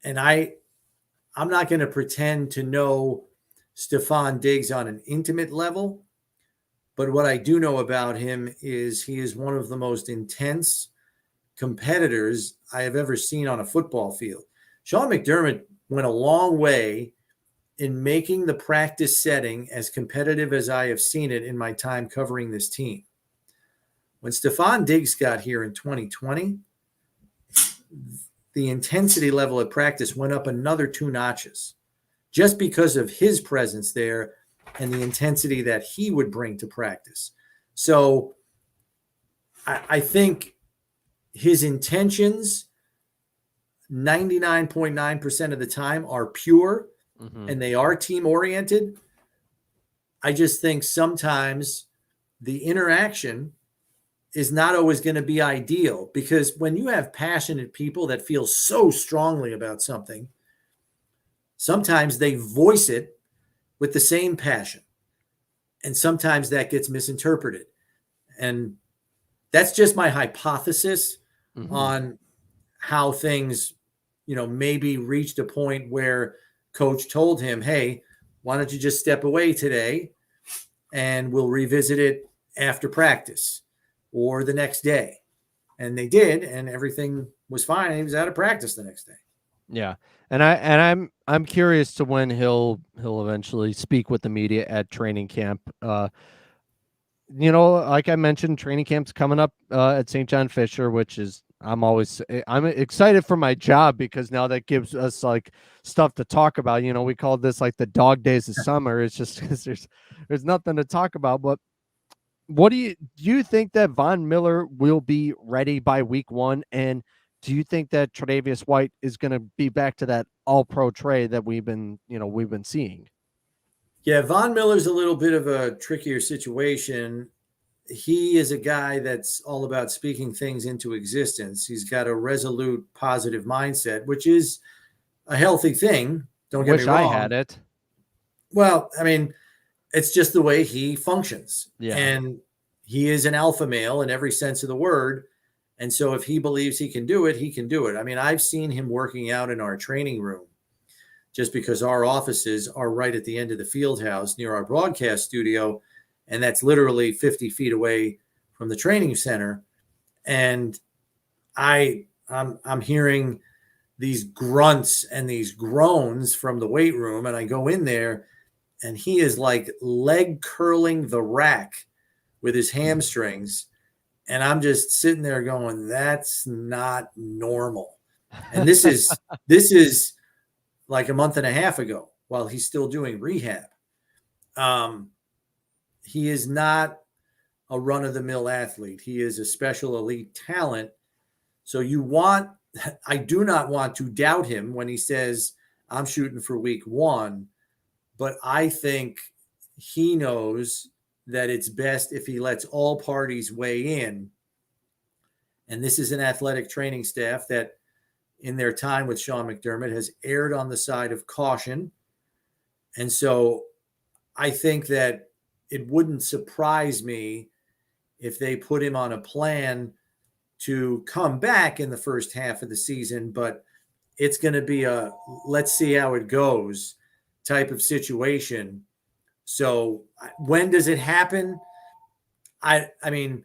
And I'm not going to pretend to know Stefan Diggs on an intimate level, but what I do know about him is he is one of the most intense competitors I have ever seen on a football field. Sean McDermott went a long way in making the practice setting as competitive as I have seen it in my time covering this team. When Stefan Diggs got here in 2020, the intensity level at practice went up another 2 notches just because of his presence there and the intensity that he would bring to practice. So I think his intentions 99.9% of the time are pure and they are team oriented. I just think sometimes the interaction is not always going to be ideal, because when you have passionate people that feel so strongly about something, sometimes they voice it with the same passion. And sometimes that gets misinterpreted. And that's just my hypothesis on how things, maybe reached a point where coach told him, hey, why don't you just step away today and we'll revisit it after practice or the next day. And they did, and everything was fine. He was out of practice the next day. Yeah. And I'm curious to when he'll eventually speak with the media at training camp. Like I mentioned, training camp's coming up at St. John Fisher, which is I'm excited for my job, because now that gives us like stuff to talk about. We call this like the dog days of summer. It's just because there's nothing to talk about. But what do you think that Von Miller will be ready by week 1? And do you think that Tre'Davious White is going to be back to that all-pro Trey that we've been seeing? Yeah, Von Miller's a little bit of a trickier situation. He is a guy that's all about speaking things into existence. He's got a resolute, positive mindset, which is a healthy thing. Don't get me wrong. I had it. Well, I mean, it's just the way he functions. Yeah. And he is an alpha male in every sense of the word. And so if he believes he can do it, he can do it. I mean, I've seen him working out in our training room, just because our offices are right at the end of the field house near our broadcast studio. And that's literally 50 feet away from the training center. And I'm hearing these grunts and these groans from the weight room. And I go in there, and he is like leg curling the rack with his hamstrings. And I'm just sitting there going, that's not normal. And this is like a month and a half ago, while he's still doing rehab. He is not a run-of-the-mill athlete. He is a special elite talent. So I do not want to doubt him when he says, I'm shooting for week 1, but I think he knows that it's best if he lets all parties weigh in. And this is an athletic training staff that, in their time with Sean McDermott, has erred on the side of caution. And so I think that it wouldn't surprise me if they put him on a plan to come back in the first half of the season, but it's going to be a let's see how it goes type of situation. So when does it happen? I mean,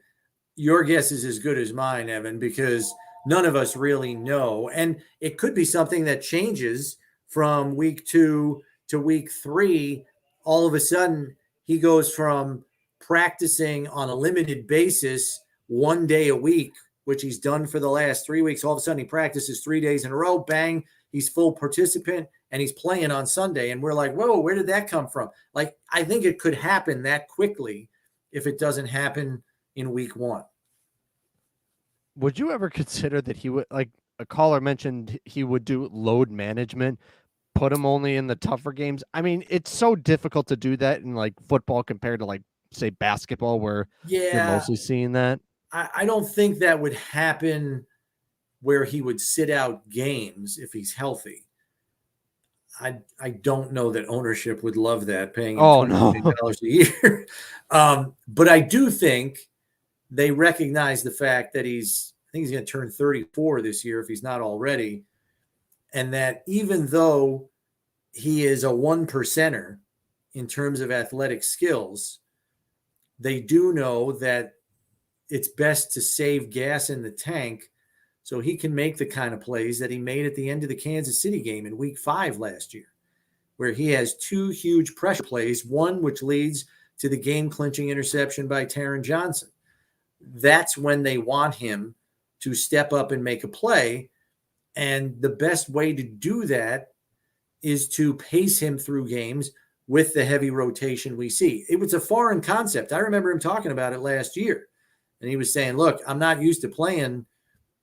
your guess is as good as mine, Evan, because none of us really know. And it could be something that changes from week 2 to week 3. All of a sudden, he goes from practicing on a limited basis 1 day a week, which he's done for the last 3 weeks. All of a sudden, he practices 3 days in a row. Bang, he's full participant, and he's playing on Sunday. And we're like, whoa, where did that come from? Like, I think it could happen that quickly if it doesn't happen in week 1. Would you ever consider that he would, like a caller mentioned, he would do load management, put him only in the tougher games? I mean, it's so difficult to do that in like football compared to like, say, basketball, where you're mostly seeing that. I don't think that would happen where he would sit out games if he's healthy. I don't know that ownership would love that, paying him $20 million a year. But I do think they recognize the fact that I think he's going to turn 34 this year if he's not already. And that even though he is a 1%er in terms of athletic skills, they do know that it's best to save gas in the tank so he can make the kind of plays that he made at the end of the Kansas City game in week 5 last year, where he has 2 huge pressure plays, one which leads to the game-clinching interception by Taron Johnson. That's when they want him to step up and make a play. And the best way to do that is to pace him through games with the heavy rotation we see. It was a foreign concept. I remember him talking about it last year. And he was saying, look, I'm not used to playing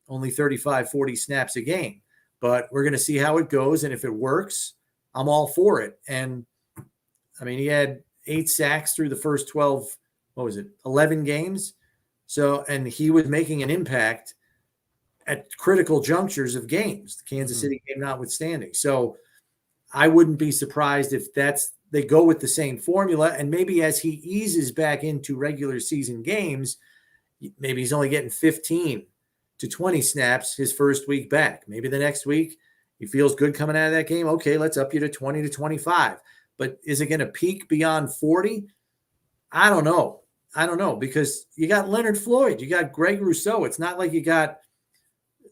only 35, 40 snaps a game, but we're going to see how it goes. And if it works, I'm all for it. And I mean, he had 8 sacks through the first 12, 11 games. So, and he was making an impact at critical junctures of games, the Kansas City game notwithstanding. So I wouldn't be surprised if they go with the same formula. And maybe as he eases back into regular season games, maybe he's only getting 15 to 20 snaps his first week back. Maybe the next week he feels good coming out of that game. Okay, let's up you to 20 to 25. But is it going to peak beyond 40? I don't know because you got Leonard Floyd, you got Greg Rousseau. It's not like you got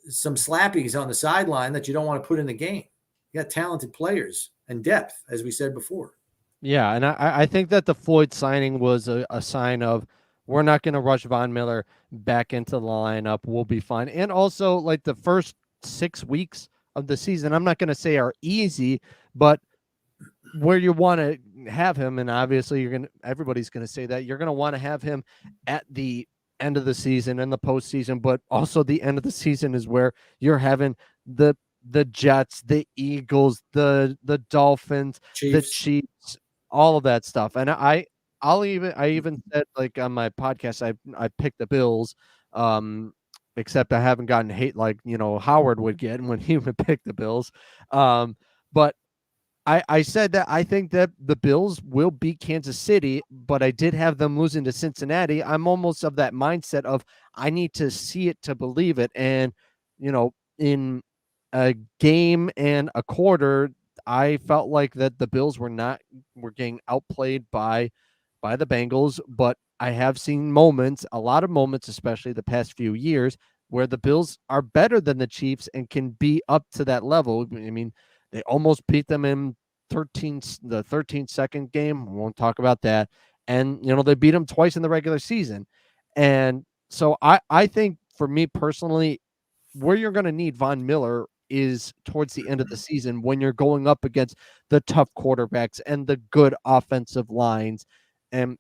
some slappies on the sideline that you don't want to put in the game. You got talented players and depth, as we said before. Yeah, and I think that the Floyd signing was a sign of we're not going to rush Von Miller back into the lineup. We'll be fine. And also, like the first 6 weeks of the season, I'm not going to say are easy, but where you want to have him, and obviously everybody's going to say that you're going to want to have him at the end of the season and the postseason, but also the end of the season is where you're having the Jets, the Eagles, the Dolphins, the Chiefs, all of that stuff. And I even said, like, on my podcast, I picked the Bills, except I haven't gotten hate like, Howard would get when he would pick the Bills. But I said that I think that the Bills will beat Kansas City, but I did have them losing to Cincinnati. I'm almost of that mindset of I need to see it to believe it. And, in a game and a quarter, I felt like that the Bills were getting outplayed by the Bengals, but I have seen a lot of moments, especially the past few years, where the Bills are better than the Chiefs and can be up to that level. I mean, they almost beat them in the 13-second game. We won't talk about that. And, they beat them twice in the regular season. And so I think for me personally, where you're going to need Von Miller is towards the end of the season when you're going up against the tough quarterbacks and the good offensive lines. And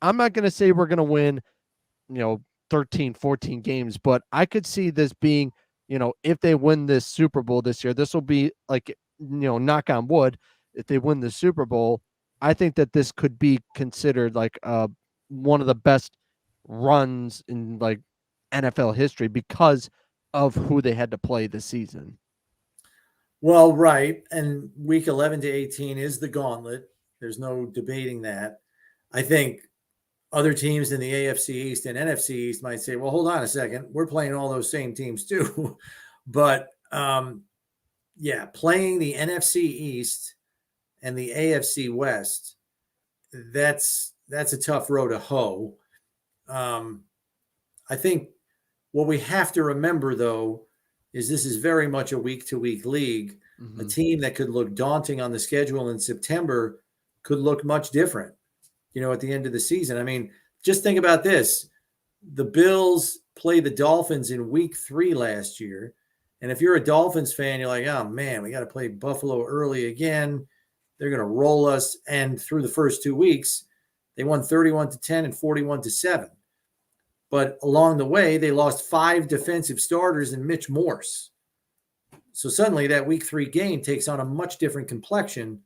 I'm not going to say we're going to win, 13, 14 games, but I could see this being, if they win this Super Bowl this year, this will be like, knock on wood, if they win the Super Bowl, I think that this could be considered like one of the best runs in like NFL history because of who they had to play this season. Well, right. And week 11 to 18 is the gauntlet. There's no debating that. I think other teams in the AFC East and NFC East might say, well, hold on a second. We're playing all those same teams too. But yeah, playing the NFC East and the AFC West, that's a tough row to hoe. I think what we have to remember, though, is this is very much a week-to-week league. Mm-hmm. A team that could look daunting on the schedule in September could look much different, at the end of the season. I mean, just think about this. The Bills played the Dolphins in week 3 last year. And if you're a Dolphins fan, you're like, oh, man, we got to play Buffalo early again. They're going to roll us. And through the first 2 weeks, they won 31-10 and 41-7. But along the way, they lost 5 defensive starters and Mitch Morse. So suddenly that week 3 game takes on a much different complexion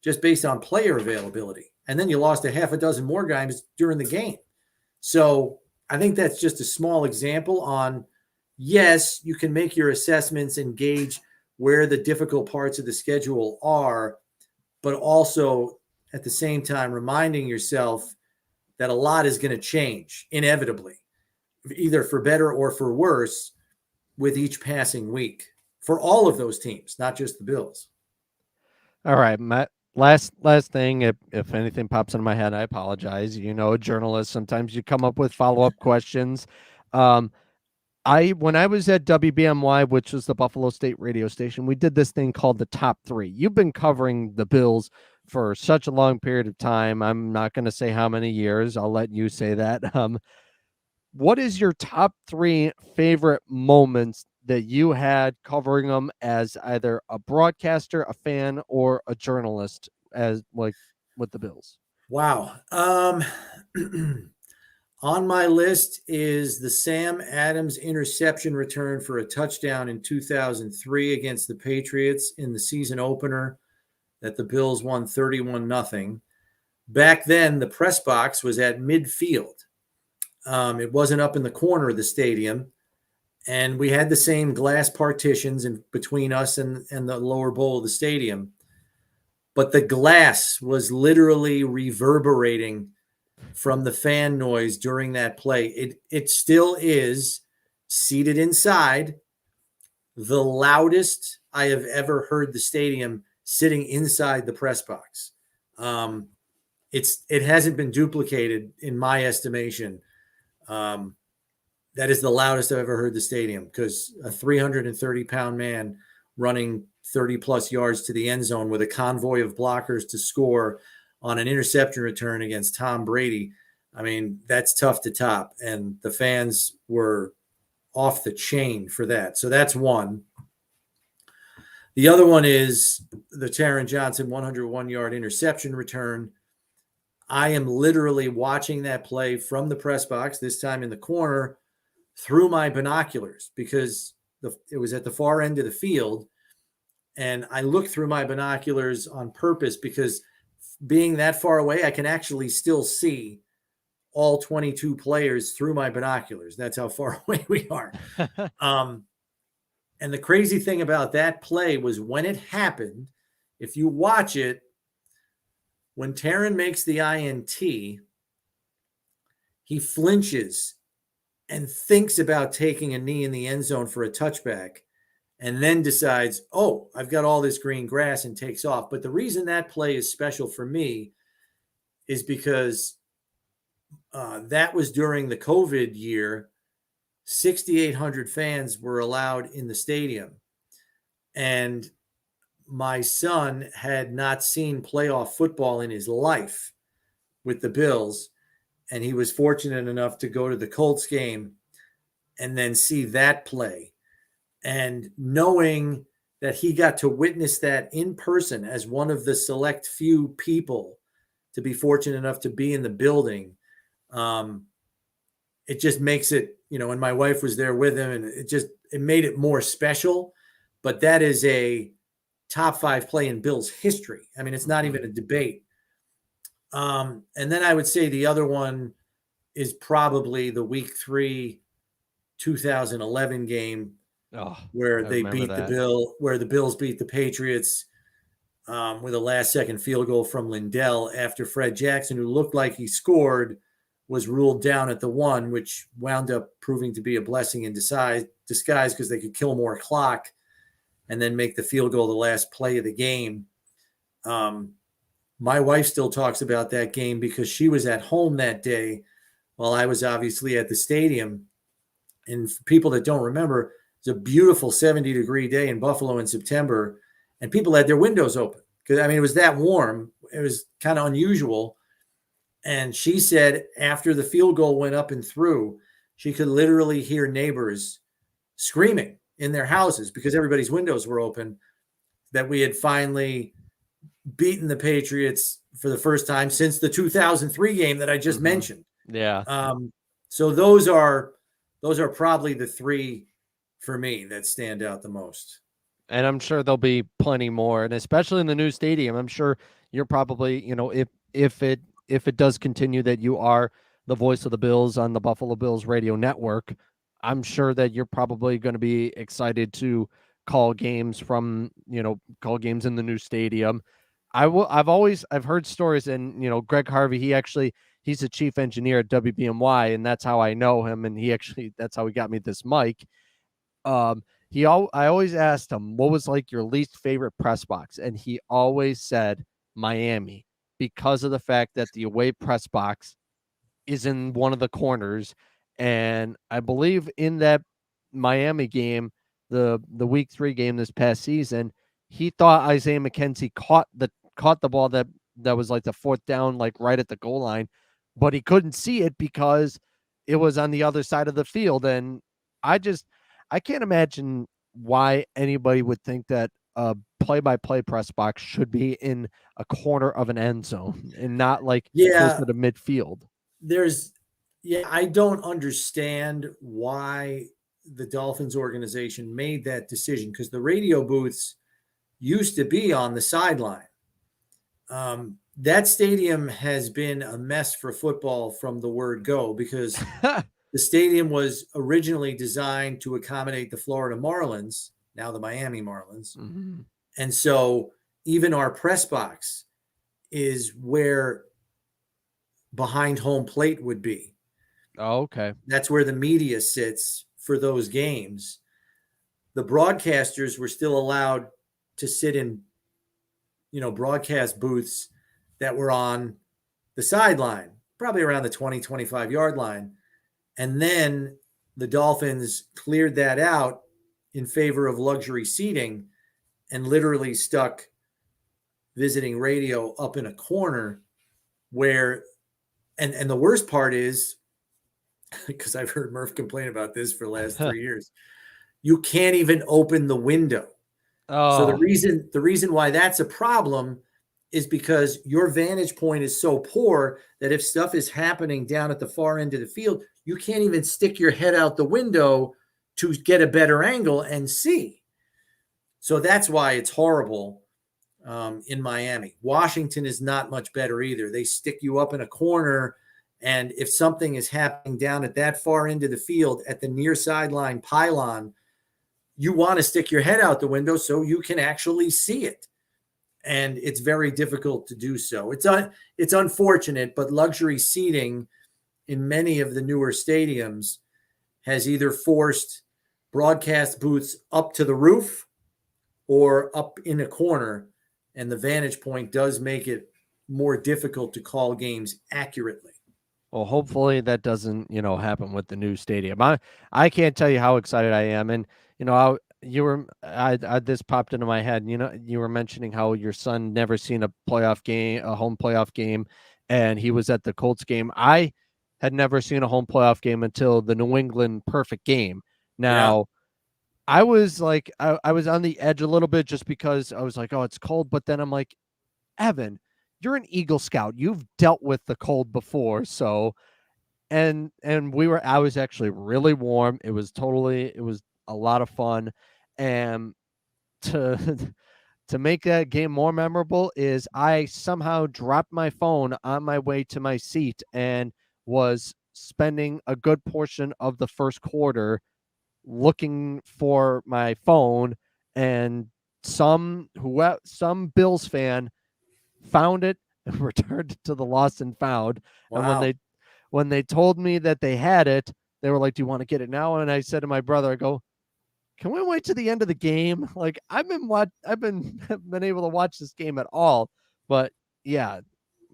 just based on player availability. And then you lost a half a dozen more guys during the game. So I think that's just a small example on, yes, you can make your assessments and gauge where the difficult parts of the schedule are, but also at the same time reminding yourself that a lot is going to change inevitably, either for better or for worse, with each passing week for all of those teams, not just the Bills. All right, Matt. Last thing, if anything pops into my head, I apologize. A journalist, sometimes you come up with follow-up questions. When I was at WBMY, which was the Buffalo State radio station, we did this thing called the Top 3. You've been covering the Bills for such a long period of time. I'm not going to say how many years. I'll let you say that. What is your top 3 favorite moments that you had covering them as either a broadcaster, a fan, or a journalist as like with the Bills? Wow. On my list is the Sam Adams interception return for a touchdown in 2003 against the Patriots in the season opener that the Bills won 31-0. Back then, the press box was at midfield. It wasn't up in the corner of the stadium. And we had the same glass partitions in between us and the lower bowl of the stadium. But the glass was literally reverberating from the fan noise during that play. It still is, seated inside, the loudest I have ever heard the stadium sitting inside the press box. It hasn't been duplicated in my estimation. That is the loudest I've ever heard the stadium, because a 330-pound man running 30 plus yards to the end zone with a convoy of blockers to score on an interception return against Tom Brady. I mean, that's tough to top. And the fans were off the chain for that. So that's one. The other one is the Taron Johnson 101-yard interception return. I am literally watching that play from the press box, this time in the corner, through my binoculars, because it was at the far end of the field. And I look through my binoculars on purpose because being that far away, I can actually still see all 22 players through my binoculars. That's how far away we are. And the crazy thing about that play was when it happened, if you watch it, when Taron makes the INT, he flinches and thinks about taking a knee in the end zone for a touchback, and then decides, oh, I've got all this green grass, and takes off. But the reason that play is special for me is because that was during the COVID year. 6,800 fans were allowed in the stadium. And my son had not seen playoff football in his life with the Bills. And he was fortunate enough to go to the Colts game and then see that play. And knowing that he got to witness that in person as one of the select few people to be fortunate enough to be in the building, it just makes it, and my wife was there with him, and it made it more special. But that is a top 5 play in Bills history. I mean, it's not even a debate. And then I would say the other one is probably the Week 3 2011 game, where they beat the Bills beat the Patriots with a last-second field goal from Lindell after Fred Jackson, who looked like he scored, was ruled down at the 1, which wound up proving to be a blessing in disguise because they could kill more clock and then make the field goal the last play of the game. My wife still talks about that game because she was at home that day while I was obviously at the stadium. And for people that don't remember, it's a beautiful 70-degree day in Buffalo in September, and people had their windows open because, I mean, it was that warm. It was kind of unusual. And she said after the field goal went up and through, she could literally hear neighbors screaming in their houses because everybody's windows were open, that we had finally beaten the Patriots for the first time since the 2003 game that I just mentioned. Yeah. So those are probably the 3 for me that stand out the most. And I'm sure there'll be plenty more, and especially in the new stadium. I'm sure you're probably, if it does continue that you are the voice of the Bills on the Buffalo Bills radio network, I'm sure that you're probably going to be excited to call games in the new stadium. I've heard stories, and Greg Harvey, he's a chief engineer at WBMY, and that's how I know him, and that's how he got me this mic. I always asked him, what was like your least favorite press box, and he always said Miami, because of the fact that the away press box is in one of the corners. And I believe in that Miami game, the Week 3 game this past season, he thought Isaiah McKenzie caught the ball that was like the 4th down, like right at the goal line, but he couldn't see it because it was on the other side of the field. And I can't imagine why anybody would think that a play-by-play press box should be in a corner of an end zone and not like Yeah, closer to midfield. there's yeah, I don't understand why the Dolphins organization made that decision because the radio booths used to be on the sideline. That stadium has been a mess for football from the word go because the stadium was originally designed to accommodate the Florida Marlins, now the Miami Marlins. Mhm. And so even our press box is where behind home plate would be. Oh, okay. That's where the media sits for those games. The broadcasters were still allowed to sit in, broadcast booths that were on the sideline, probably around the 20, 25-yard line. And then the Dolphins cleared that out in favor of luxury seating and literally stuck visiting radio up in a corner where, and the worst part is, because I've heard Murph complain about this for the last 3 years, you can't even open the window. So the Oh, reason why that's a problem is because your vantage point is so poor that if stuff is happening down at the far end of the field, you can't even stick your head out the window to get a better angle and see. So that's why it's horrible in Miami. Washington is not much better either. They stick you up in a corner, and if something is happening down at that far end of the field at the near sideline pylon, you want to stick your head out the window so you can actually see it. And it's very difficult to do so. It's unfortunate, but luxury seating in many of the newer stadiums has either forced broadcast booths up to the roof or up in a corner, and the vantage point does make it more difficult to call games accurately. well, hopefully that doesn't, happen with the new stadium. I can't tell you how excited I am, and this popped into my head. You were mentioning how your son never seen a home playoff game, and he was at the Colts game. I had never seen a home playoff game until the New England perfect game. Yeah. Now, I was like, I was on the edge a little bit just because I was like, oh, it's cold, but then I'm like, Evan, you're an Eagle Scout. You've dealt with the cold before, so and I was actually really warm. It was a lot of fun. And to to make that game more memorable is I somehow dropped my phone on my way to my seat and was spending a good portion of the first quarter looking for my phone, and some Bills fan found it and returned it to the lost and found. And Wow. when they told me that they had it, they were like, "Do you want to get it now?" And I said to my brother, "I go, can we wait to the end of the game? Like I've been been able to watch this game at all, but yeah,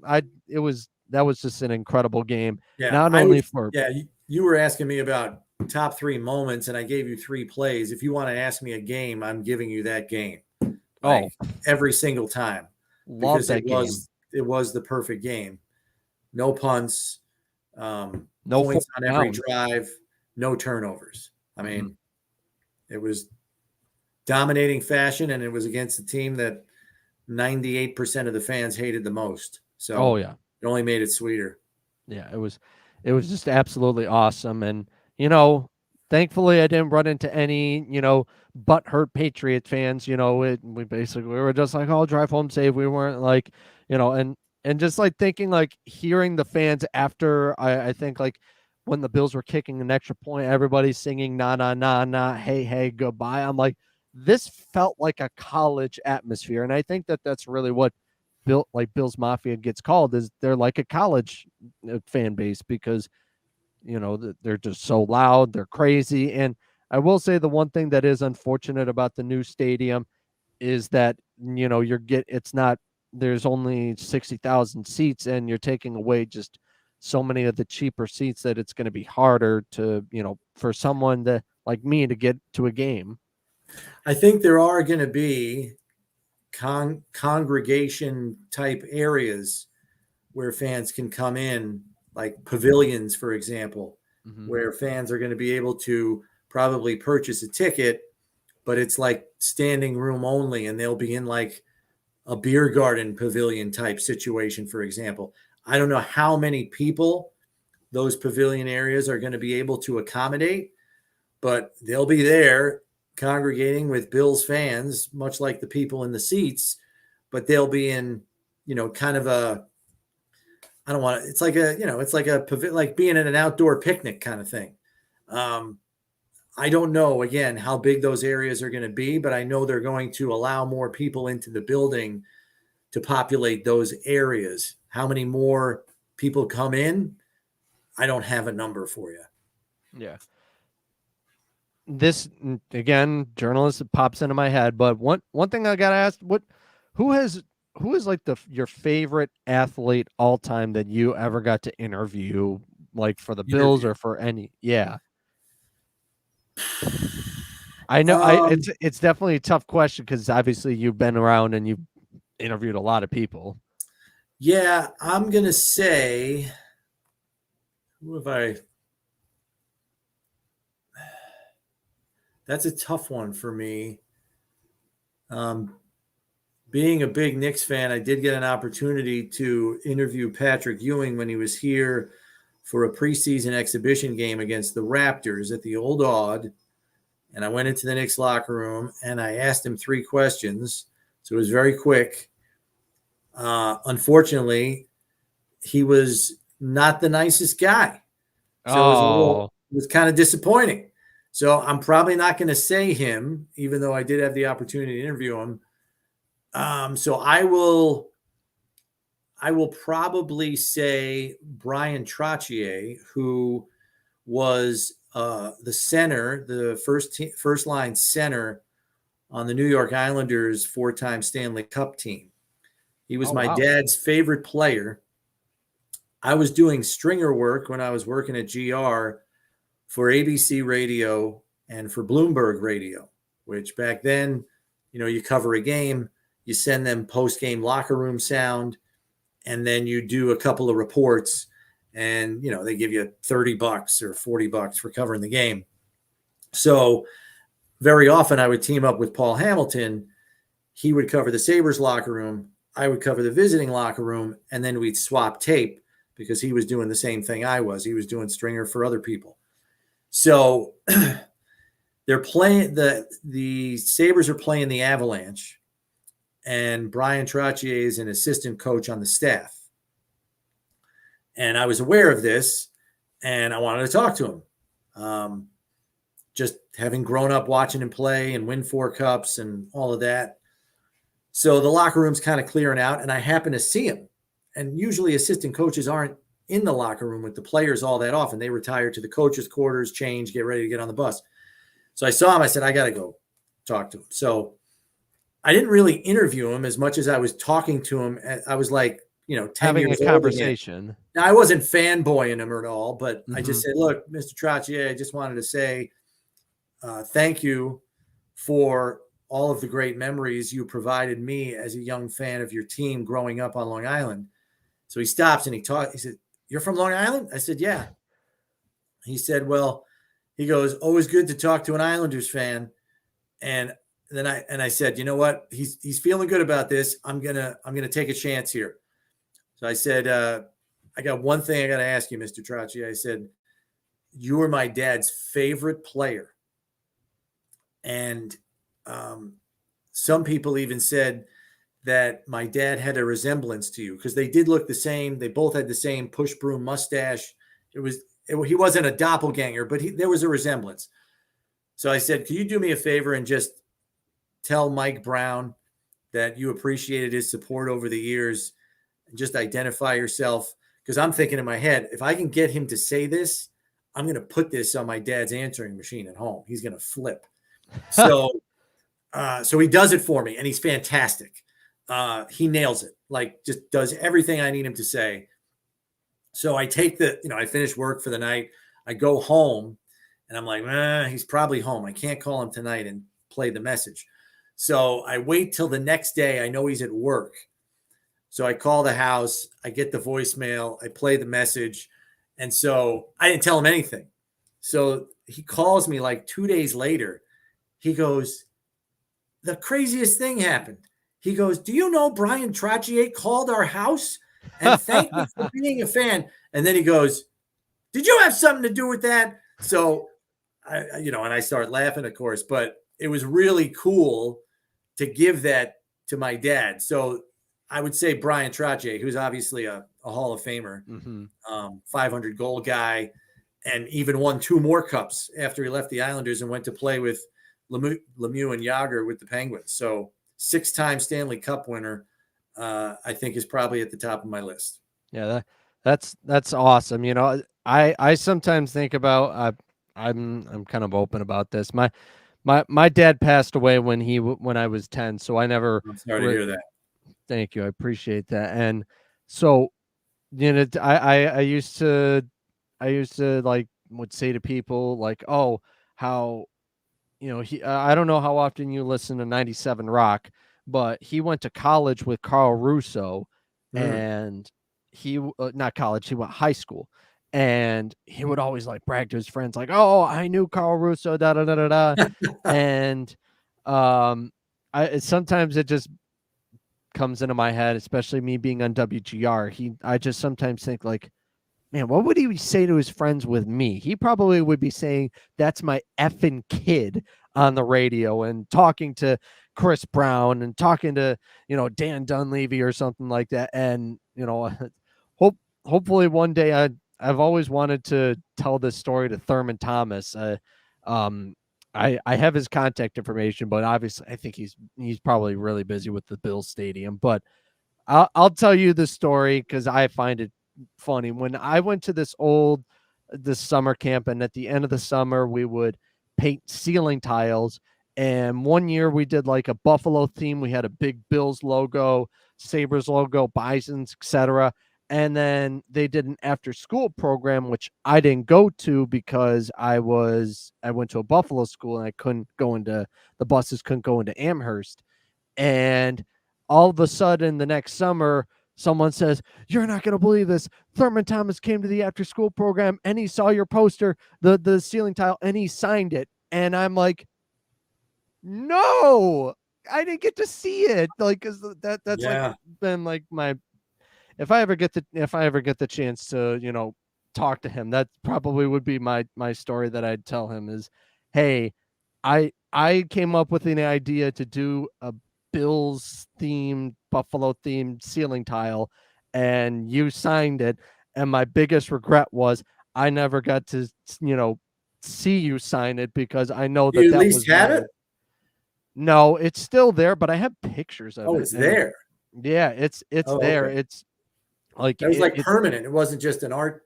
I it was that was just an incredible game. Yeah. Not only for Yeah. You were asking me about top three moments, and I gave you three plays. If you want to ask me a game, I'm giving you that game, oh, like every single time, love because that game. it was the perfect game. No punts, No fourth points on every down. drive, no turnovers. I Mhm. mean, it was dominating fashion, and it was against the team that 98% of the fans hated the most. Oh So yeah. it only made it sweeter. Yeah, it was just absolutely awesome. And you know, thankfully I didn't run into any, butthurt Patriot fans. We were just like, oh, drive home safe. We weren't like, and just like thinking like hearing the fans after I think like when the Bills were kicking an extra point, everybody's singing na na na na, hey hey goodbye. I'm like, this felt like a college atmosphere, and I think that that's really what Bills Mafia gets called, is they're like a college fan base, because they're just so loud, they're crazy. And I will say the one thing that is unfortunate about the new stadium is that it's not, there's only 60,000 seats, and you're taking away just so many of the cheaper seats that it's going to be harder to, for someone to like me to get to a game. I think there are going to be congregation type areas where fans can come in, like pavilions, for example, Mm-hmm. where fans are going to be able to probably purchase a ticket, but it's like standing room only, and they'll be in like a beer garden pavilion type situation, for example. I don't know how many people those pavilion areas are going to be able to accommodate, but they'll be there congregating with Bills fans, much like the people in the seats, but they'll be in, kind of a, I don't want to, it's like a, it's like like being at an outdoor picnic kind of thing. I don't know, again, how big those areas are going to be, but I know they're going to allow more people into the building to populate those areas. How many more people come in? I don't have a number for you. Yeah. This again, journalist, it pops into my head, but one thing I got to ask, who is like your favorite athlete all time that you ever got to interview, like for the Bills Interview. or for any? Yeah. I know Um, it's definitely a tough question because obviously you've been around and you've interviewed a lot of people. yeah, I'm gonna say, who have I? That's a tough one for me. Um, Being a big Knicks fan, I did get an opportunity to interview Patrick Ewing when he was here for a preseason exhibition game against the Raptors at the Old Odd. And I went into the Knicks locker room and I asked him 3 questions. So it was very quick. Unfortunately, he was not the nicest guy. So Oh, it was kind of disappointing. So I'm probably not going to say him, even though I did have the opportunity to interview him. So I will probably say Brian Trottier, who was the center, the first line center on the New York Islanders 4-time Stanley Cup team. He was oh my wow. dad's favorite player. I was doing stringer work when I was working at GR for ABC Radio and for Bloomberg Radio, which back then, you cover a game, you send them post-game locker room sound, and then you do a couple of reports, and they give you $30 or $40 for covering the game. So very often I would team up with Paul Hamilton. He would cover the Sabres locker room, I would cover the visiting locker room, and then we'd swap tape because he was doing the same thing I was. He was doing stringer for other people. So they're playing, the Sabres are playing the Avalanche, and Brian Trottier is an assistant coach on the staff. And I was aware of this, and I wanted to talk to him. Just having grown up watching him play and win 4 cups and all of that. So the locker room's kind of clearing out, and I happen to see him. And usually assistant coaches aren't in the locker room with the players all that often. They retire to the coaches' quarters, change, get ready to get on the bus. So I saw him. I said, I got to go talk to him. So I didn't really interview him as much as I was talking to him. I was like, 10 Having a years old again. conversation. Now, I wasn't fanboying him at all, but I Mm-hmm. just said, look, Mr. Trottier, I just wanted to say thank you for all of the great memories you provided me as a young fan of your team growing up on Long Island. So he stops and he said, you're from Long Island? I said, yeah. He said, well, he goes, always good to talk to an Islanders fan. And then I said, you know what? He's feeling good about this. I'm gonna take a chance here. So I said, I got one thing I got to ask you, Mr. Trottier. I said, you were my dad's favorite player. And some people even said that my dad had a resemblance to you because they did look the same. They both had the same push broom mustache. He wasn't a doppelganger, but there was a resemblance. So I said, can you do me a favor and just tell Mike Brown that you appreciated his support over the years and just identify yourself? Because I'm thinking in my head, if I can get him to say this, I'm going to put this on my dad's answering machine at home. He's going to flip. So he does it for me, and he's fantastic. He nails it, like just does everything I need him to say. So I take I finish work for the night. I go home, and I'm like, he's probably home. I can't call him tonight and play the message. So I wait till the next day. I know he's at work. So I call the house. I get the voicemail. I play the message. And so I didn't tell him anything. So he calls me like 2 days later. He goes, the craziest thing happened. He goes, "Do you know Brian Trottier called our house and thanked me for being a fan?" And then he goes, "Did you have something to do with that?" So and I start laughing, of course, but it was really cool to give that to my dad. So I would say Brian Trottier, who's obviously a Hall of Famer, 500 goal guy, and even won 2 more cups after he left the Islanders and went to play with Lemieux and Yager with the Penguins. So 6-time Stanley Cup winner, I think is probably at the top of my list. Yeah, that's awesome. I sometimes think about I'm kind of open about this. My dad passed away when I was 10, so I never I'm sorry to hear that. Thank you. I appreciate that. And so, I used to like would say to people like, "Oh, how I don't know how often you listen to 97 Rock, but he went to college with Carl Russo, Mm. and not college, he went high school, and he would always like brag to his friends like, "Oh, I knew Carl Russo, da da da da da," and um, I sometimes it just comes into my head, especially me being on WGR. I just sometimes think like, man, what would he say to his friends with me? He probably would be saying, "That's my effing kid," on the radio, and talking to Chris Brown and talking to, Dan Dunleavy or something like that. And, hope hopefully one day I've always wanted to tell this story to Thurman Thomas. Um, I have his contact information, but obviously I think he's probably really busy with the Bills stadium. But I'll tell you the story because I find it funny. When I went to this summer camp, and at the end of the summer we would paint ceiling tiles. And one year we did like a Buffalo theme. We had a big Bills logo, Sabres logo, Bisons, etc. And then they did an after school program, which I didn't go to because I went to a Buffalo school and I couldn't go into the buses couldn't go into Amherst. And all of a sudden, the next summer, someone says, "You're not going to believe this. Thurman Thomas came to the after school program and he saw your poster, the ceiling tile, and he signed it." And I'm like, "No, I didn't get to see it." Like, cause that's like Yeah. been like my if I ever get the chance to, talk to him, that probably would be my story that I'd tell him is, "Hey, I came up with an idea to do a Bills themed, Buffalo themed ceiling tile, and you signed it. And my biggest regret was I never got to, see you sign it because I know Do you at that least was have it? mine." No, it's still there, but I have pictures of Oh, it, it's and there. yeah, it's Oh, there. okay. It's like That was like it's permanent. It wasn't just an art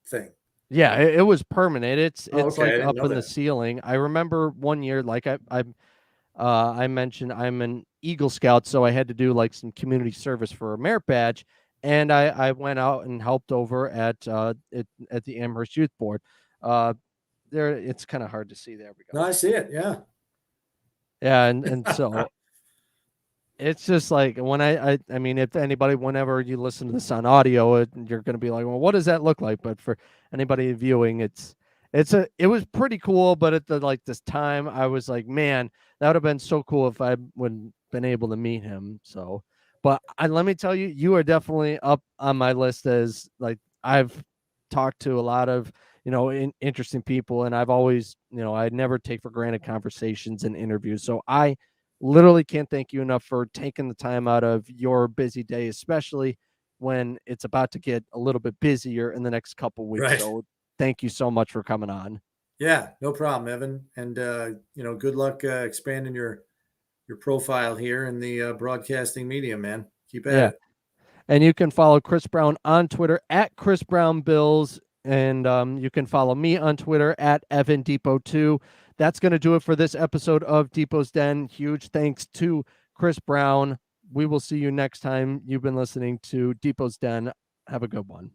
thing. yeah, it was permanent. Oh, It's okay. I like didn't up know in the that. ceiling. I remember one year, like I mentioned I'm an Eagle Scout, so I had to do like some community service for a merit badge, and I went out and helped over at the Amherst Youth Board. Uh, there, it's kind of hard to see. There we No, go. I see it. Yeah. Yeah, and so it's just like when I mean, if anybody, whenever you listen to this on audio, you're going to be like, well, what does that look like? But for anybody viewing, it was pretty cool. But at the like this time, I was like, man, that would have been so cool if I would been able to meet him. So, but let me tell you, you are definitely up on my list as like I've talked to a lot of interesting people, and I've always I never take for granted conversations and interviews. So I literally can't thank you enough for taking the time out of your busy day, especially when it's about to get a little bit busier in the next couple weeks. Right. So thank you so much for coming on. Yeah. No problem, Evan. And good luck expanding your profile here in the broadcasting media, man. Keep at Yeah. it. And you can follow Chris Brown on Twitter at Chris Brown Bills. And you can follow me on Twitter at Evan Depot2. That's going to do it for this episode of Depot's Den. Huge thanks to Chris Brown. We will see you next time. You've been listening to Depot's Den. Have a good one.